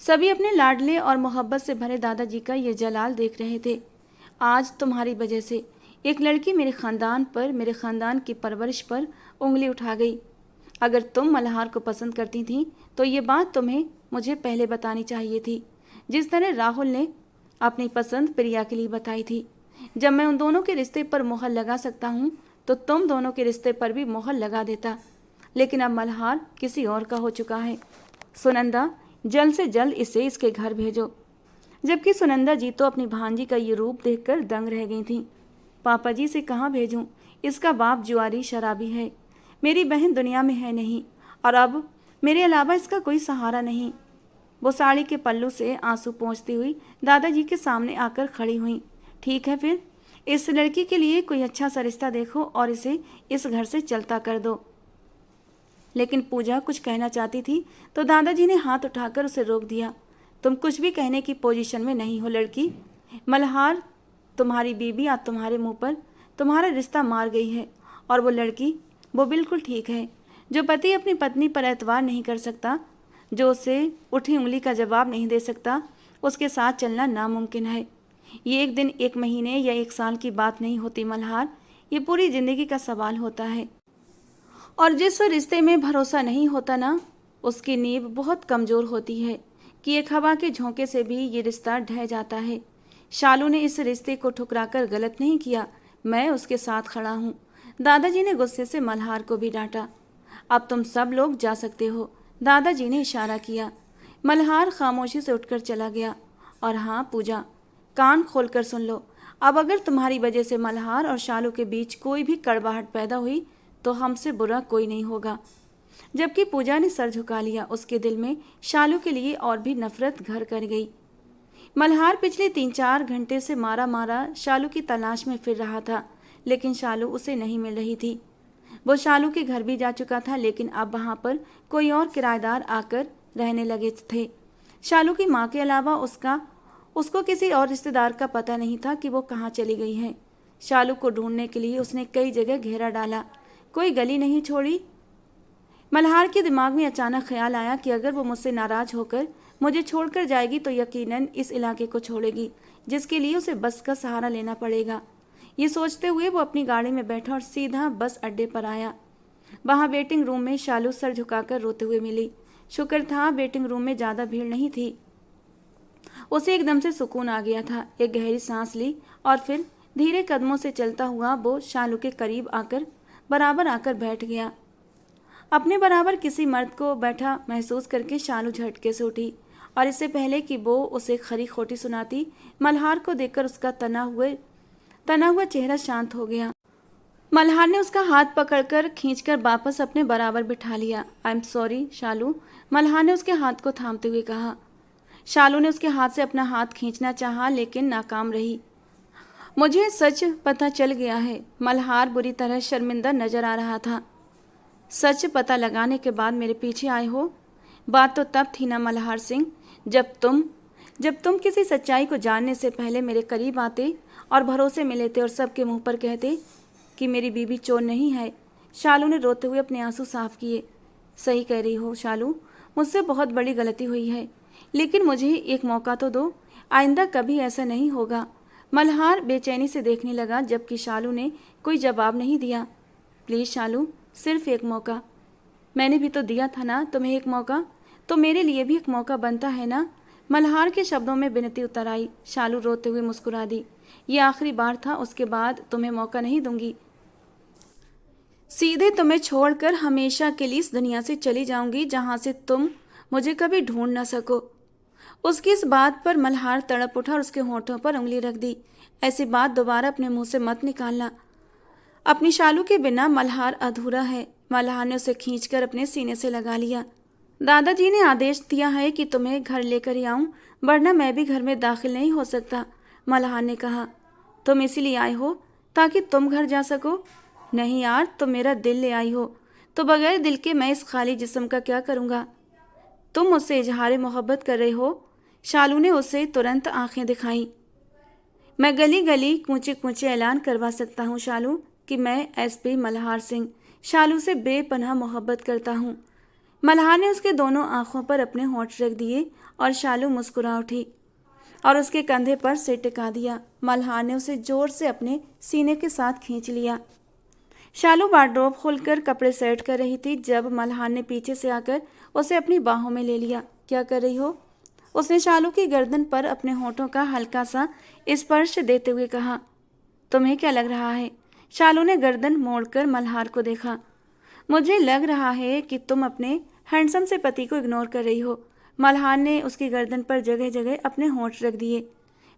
सभी अपने लाडले और मोहब्बत से भरे दादाजी का ये जलाल देख रहे थे। आज तुम्हारी वजह से एक लड़की मेरे ख़ानदान की परवरिश पर उंगली उठा गई। अगर तुम मल्हार को पसंद करती थी तो ये बात तुम्हें मुझे पहले बतानी चाहिए थी, जिस तरह राहुल ने अपनी पसंद प्रिया के लिए बताई थी। जब मैं उन दोनों के रिश्ते पर मोहर लगा सकता हूँ तो तुम दोनों के रिश्ते पर भी मोहर लगा देता। लेकिन अब मल्हार किसी और का हो चुका है। सुनंदा, जल्द से जल्द इसे इसके घर भेजो। जबकि सुनंदा जी तो अपनी भांजी का ये रूप देखकर दंग रह गई थी। पापा जी से कहाँ भेजूं? इसका बाप जुआरी शराबी है, मेरी बहन दुनिया में है नहीं और अब मेरे अलावा इसका कोई सहारा नहीं। वो साड़ी के पल्लू से आंसू पोंछती हुई दादाजी के सामने आकर खड़ी हुई। ठीक है, फिर इस लड़की के लिए कोई अच्छा सा रिश्ता देखो और इसे इस घर से चलता कर दो। लेकिन पूजा कुछ कहना चाहती थी तो दादाजी ने हाथ उठाकर उसे रोक दिया। तुम कुछ भी कहने की पोजीशन में नहीं हो लड़की। मल्हार, तुम्हारी बीबी आज तुम्हारे मुंह पर तुम्हारा रिश्ता मार गई है और वो लड़की वो बिल्कुल ठीक है। जो पति अपनी पत्नी पर एतबार नहीं कर सकता, जो उसे उठी उंगली का जवाब नहीं दे सकता, उसके साथ चलना नामुमकिन है। ये एक दिन, एक महीने या एक साल की बात नहीं होती मल्हार, ये पूरी ज़िंदगी का सवाल होता है। और जिस रिश्ते में भरोसा नहीं होता ना, उसकी नींव बहुत कमज़ोर होती है कि एक हवा के झोंके से भी ये रिश्ता ढह जाता है। शालू ने इस रिश्ते को ठुकराकर गलत नहीं किया, मैं उसके साथ खड़ा हूँ। दादाजी ने गुस्से से मल्हार को भी डांटा। अब तुम सब लोग जा सकते हो, दादाजी ने इशारा किया। मल्हार खामोशी से उठकर चला गया। और हाँ पूजा, कान खोलकर सुन लो, अब अगर तुम्हारी वजह से मल्हार और शालू के बीच कोई भी कड़वाहट पैदा हुई तो हमसे बुरा कोई नहीं होगा। जबकि पूजा ने सर झुका लिया। उसके दिल में शालू के लिए और भी नफरत घर कर गई। मल्हार पिछले 3-4 घंटे से मारा शालू की तलाश में फिर रहा था, लेकिन शालू उसे नहीं मिल रही थी। वो शालू के घर भी जा चुका था, लेकिन अब वहाँ पर कोई और किराएदार आकर रहने लगे थे। शालू की माँ के अलावा उसको किसी और रिश्तेदार का पता नहीं था कि वो कहाँ चली गई है। शालू को ढूंढने के लिए उसने कई जगह घेरा डाला, कोई गली नहीं छोड़ी। मल्हार के दिमाग में अचानक ख्याल आया कि अगर वो मुझसे नाराज़ होकर मुझे छोड़कर जाएगी तो यकीनन इस इलाके को छोड़ेगी, जिसके लिए उसे बस का सहारा लेना पड़ेगा। ये सोचते हुए वो अपनी गाड़ी में बैठा और सीधा बस अड्डे पर आया। वहाँ वेटिंग रूम में शालू सर झुकाकर रोते हुए मिली। शुक्र था वेटिंग रूम में ज़्यादा भीड़ नहीं थी। उसे एकदम से सुकून आ गया था। एक गहरी सांस ली और फिर धीरे कदमों से चलता हुआ वो शालू के करीब बराबर आकर बैठ गया। अपने बराबर किसी मर्द को बैठा महसूस करके शालू झटके से उठी और इससे पहले कि वो उसे खरी खोटी सुनाती, मल्हार को देखकर उसका तना हुआ चेहरा शांत हो गया। मल्हार ने उसका हाथ पकड़कर खींचकर वापस अपने बराबर बिठा लिया। आई एम सॉरी शालू, मल्हार ने उसके हाथ को थामते हुए कहा। शालू ने उसके हाथ से अपना हाथ खींचना चाहा लेकिन नाकाम रही। मुझे सच पता चल गया है। मल्हार बुरी तरह शर्मिंदा नजर आ रहा था। सच पता लगाने के बाद मेरे पीछे आए हो? बात तो तब थी ना मल्हार सिंह, जब तुम किसी सच्चाई को जानने से पहले मेरे करीब आते और भरोसे में लेते और सबके मुंह पर कहते कि मेरी बीवी चोर नहीं है। शालू ने रोते हुए अपने आंसू साफ किए। सही कह रही हो शालू, मुझसे बहुत बड़ी गलती हुई है, लेकिन मुझे एक मौका तो दो। आइंदा कभी ऐसा नहीं होगा। मल्हार बेचैनी से देखने लगा, जबकि शालू ने कोई जवाब नहीं दिया। प्लीज़ शालू, सिर्फ एक मौका। मैंने भी तो दिया था ना तुम्हें एक मौका, तो मेरे लिए भी एक मौका बनता है ना। मल्हार के शब्दों में विनती उतर आई। शालू रोते हुए मुस्कुरा दी। ये आखिरी बार था, उसके बाद तुम्हें मौका नहीं दूंगी। सीधे तुम्हें छोड़कर हमेशा के लिए इस दुनिया से चली जाऊंगी, जहां से तुम मुझे कभी ढूंढ ना सको। उसकी इस बात पर मल्हार तड़प उठा और उसके होठों पर उंगली रख दी। ऐसी बात दोबारा अपने मुंह से मत निकालना। अपनी शालू के बिना मल्हार अधूरा है। मल्हार ने उसे खींचकर अपने सीने से लगा लिया। दादाजी ने आदेश दिया है कि तुम्हें घर लेकर ही आऊं, वरना मैं भी घर में दाखिल नहीं हो सकता। मल्हार ने कहा। तुम इसीलिए आए हो ताकि तुम घर जा सको? नहीं यार, तुम मेरा दिल ले आई हो, तो बगैर दिल के मैं इस खाली जिस्म का क्या करूँगा? तुम मुझसे इजहार मोहब्बत कर रहे हो? शालू ने उसे तुरंत आंखें दिखाई। मैं गली गली कूचे कूचे ऐलान करवा सकता हूँ शालू कि मैं एसपी मल्हार सिंह शालू से बेपनाह मोहब्बत करता हूँ। मल्हार ने उसके दोनों आंखों पर अपने होंठ रख दिए और शालू मुस्कुरा उठी और उसके कंधे पर सिर टिका दिया। मल्हार ने उसे जोर से अपने सीने के साथ खींच लिया। शालू वार्डरोब खोलकर कपड़े सेट कर रही थी जब मल्हार ने पीछे से आकर उसे अपनी बाहों में ले लिया। क्या कर रही हो? उसने शालू की गर्दन पर अपने होठों का हल्का सा स्पर्श देते हुए कहा। तुम्हें क्या लग रहा है? शालू ने गर्दन मोड़कर मल्हार को देखा। मुझे लग रहा है कि तुम अपने हैंडसम से पति को इग्नोर कर रही हो। मल्हार ने उसकी गर्दन पर जगह जगह अपने होंठ रख दिए।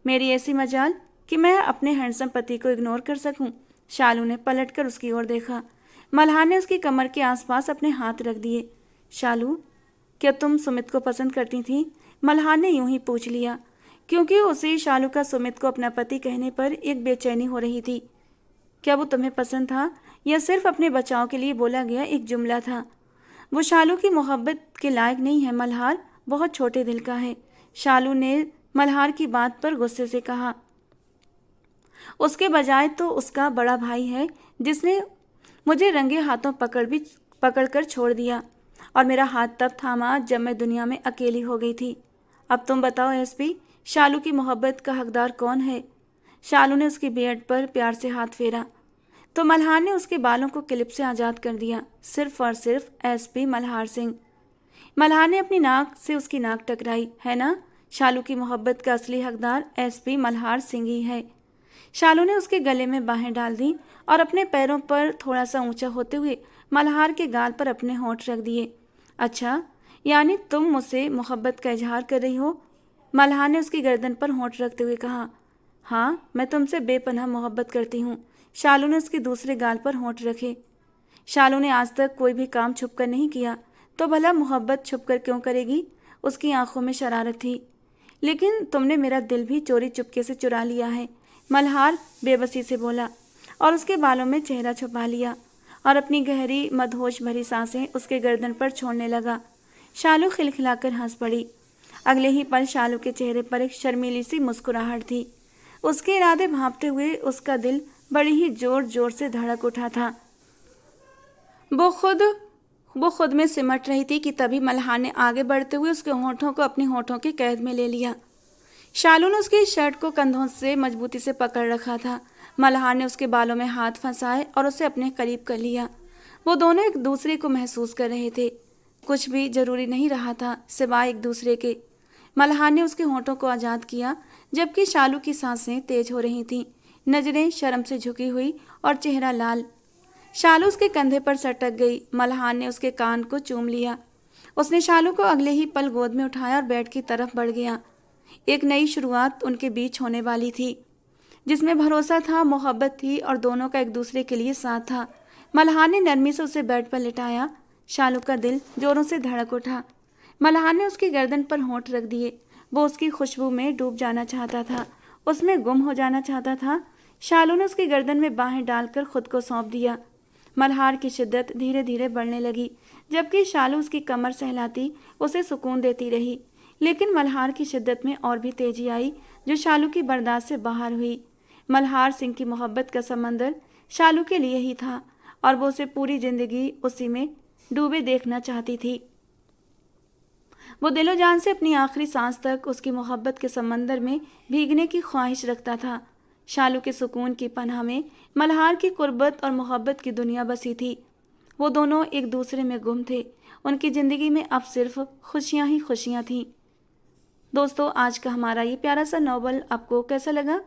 मेरी ऐसी मजाल कि मैं अपने हैंडसम पति को इग्नोर कर सकूं? शालू ने पलटकर उसकी ओर देखा। मल्हार ने उसकी कमर के आसपास अपने हाथ रख दिए। शालू, क्या तुम सुमित को पसंद करती थी? मल्हार ने यूं ही पूछ लिया, क्योंकि उसे शालू का सुमित को अपना पति कहने पर एक बेचैनी हो रही थी। क्या वो तुम्हें पसंद था या सिर्फ अपने बचाव के लिए बोला गया एक जुमला था? वो शालू की मोहब्बत के लायक नहीं है मल्हार, बहुत छोटे दिल का है। शालू ने मल्हार की बात पर गुस्से से कहा। उसके बजाय तो उसका बड़ा भाई है जिसने मुझे रंगे हाथों पकड़कर छोड़ दिया और मेरा हाथ तब थामा जब मैं दुनिया में अकेली हो गई थी। अब तुम बताओ एसपी, शालू की मोहब्बत का हकदार कौन है? शालू ने उसकी बेड पर प्यार से हाथ फेरा तो मल्हार ने उसके बालों को क्लिप से आज़ाद कर दिया। सिर्फ और सिर्फ एसपी मल्हार सिंह। मल्हार ने अपनी नाक से उसकी नाक टकराई। है ना, शालू की मोहब्बत का असली हकदार एसपी मल्हार सिंह ही है। शालू ने उसके गले में बाहें डाल दी और अपने पैरों पर थोड़ा सा ऊंचा होते हुए मल्हार के गाल पर अपने होंठ रख दिए। अच्छा, यानी तुम मुझसे मोहब्बत का इजहार कर रही हो? मल्हार ने उसकी गर्दन पर होंठ रखते हुए कहा। हाँ, मैं तुमसे बेपनाह मोहब्बत करती हूँ। शालू ने उसके दूसरे गाल पर होंठ रखे। शालू ने आज तक कोई भी काम छुपकर नहीं किया, तो भला मोहब्बत छुपकर क्यों करेगी? उसकी आंखों में शरारत थी। लेकिन तुमने मेरा दिल भी चोरी चुपके से चुरा लिया है, मल्हार बेबसी से बोला और उसके बालों में चेहरा छुपा लिया और अपनी गहरी मदहोश भरी सांसें उसके गर्दन पर छोड़ने लगा। शालू खिलखिलाकर हंस पड़ी। अगले ही पल शालू के चेहरे पर एक शर्मीली सी मुस्कुराहट थी। उसके इरादे भांपते हुए उसका दिल बड़ी ही जोर जोर से धड़क उठा था। वो खुद में सिमट रही थी कि तभी मल्हार ने आगे बढ़ते हुए उसके होठों को अपने होठों की कैद में ले लिया। शालू ने उसकी शर्ट को कंधों से मजबूती से पकड़ रखा था। मल्हार ने उसके बालों में हाथ फंसाए और उसे अपने करीब कर लिया। वो दोनों एक दूसरे को महसूस कर रहे थे। कुछ भी जरूरी नहीं रहा था सिवाय एक दूसरे के। मल्हार ने उसके होठों को आज़ाद किया, जबकि शालू की सांसें तेज हो रही थीं, नजरें शर्म से झुकी हुई और चेहरा लाल। शालू उसके कंधे पर सटक गई। मल्हार ने उसके कान को चूम लिया। उसने शालू को अगले ही पल गोद में उठाया और बेड की तरफ बढ़ गया। एक नई शुरुआत उनके बीच होने वाली थी, जिसमें भरोसा था, मोहब्बत थी और दोनों का एक दूसरे के लिए साथ था। मल्हार ने नरमी से उसे बेड पर लिटाया। शालू का दिल जोरों से धड़क उठा। मल्हार ने उसकी गर्दन पर होंठ रख दिए। वो उसकी खुशबू में डूब जाना चाहता था, उसमें गुम हो जाना चाहता था। शालू ने उसकी गर्दन में बाहें डालकर खुद को सौंप दिया। मल्हार की शिद्दत धीरे धीरे बढ़ने लगी, जबकि शालू उसकी कमर सहलाती उसे सुकून देती रही। लेकिन मल्हार की शिद्दत में और भी तेजी आई, जो शालू की बर्दाश्त से बाहर हुई। मल्हार सिंह की मोहब्बत का समंदर शालू के लिए ही था और वो उसे पूरी जिंदगी उसी में डूबे देखना चाहती थी। वो दिलो जान से अपनी आखिरी सांस तक उसकी मोहब्बत के समंदर में भीगने की ख्वाहिश रखता था। शालू के सुकून की पनाह में मल्हार की कुर्बत और मोहब्बत की दुनिया बसी थी। वो दोनों एक दूसरे में गुम थे। उनकी ज़िंदगी में अब सिर्फ खुशियाँ ही खुशियाँ थीं। दोस्तों, आज का हमारा ये प्यारा सा नॉवल आपको कैसा लगा?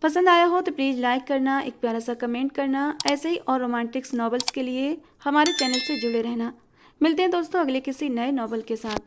पसंद आया हो तो प्लीज़ लाइक करना, एक प्यारा सा कमेंट करना। ऐसे ही और रोमांटिक्स नॉवेल्स के लिए हमारे चैनल से जुड़े रहना। मिलते हैं दोस्तों अगले किसी नए नॉवल के साथ।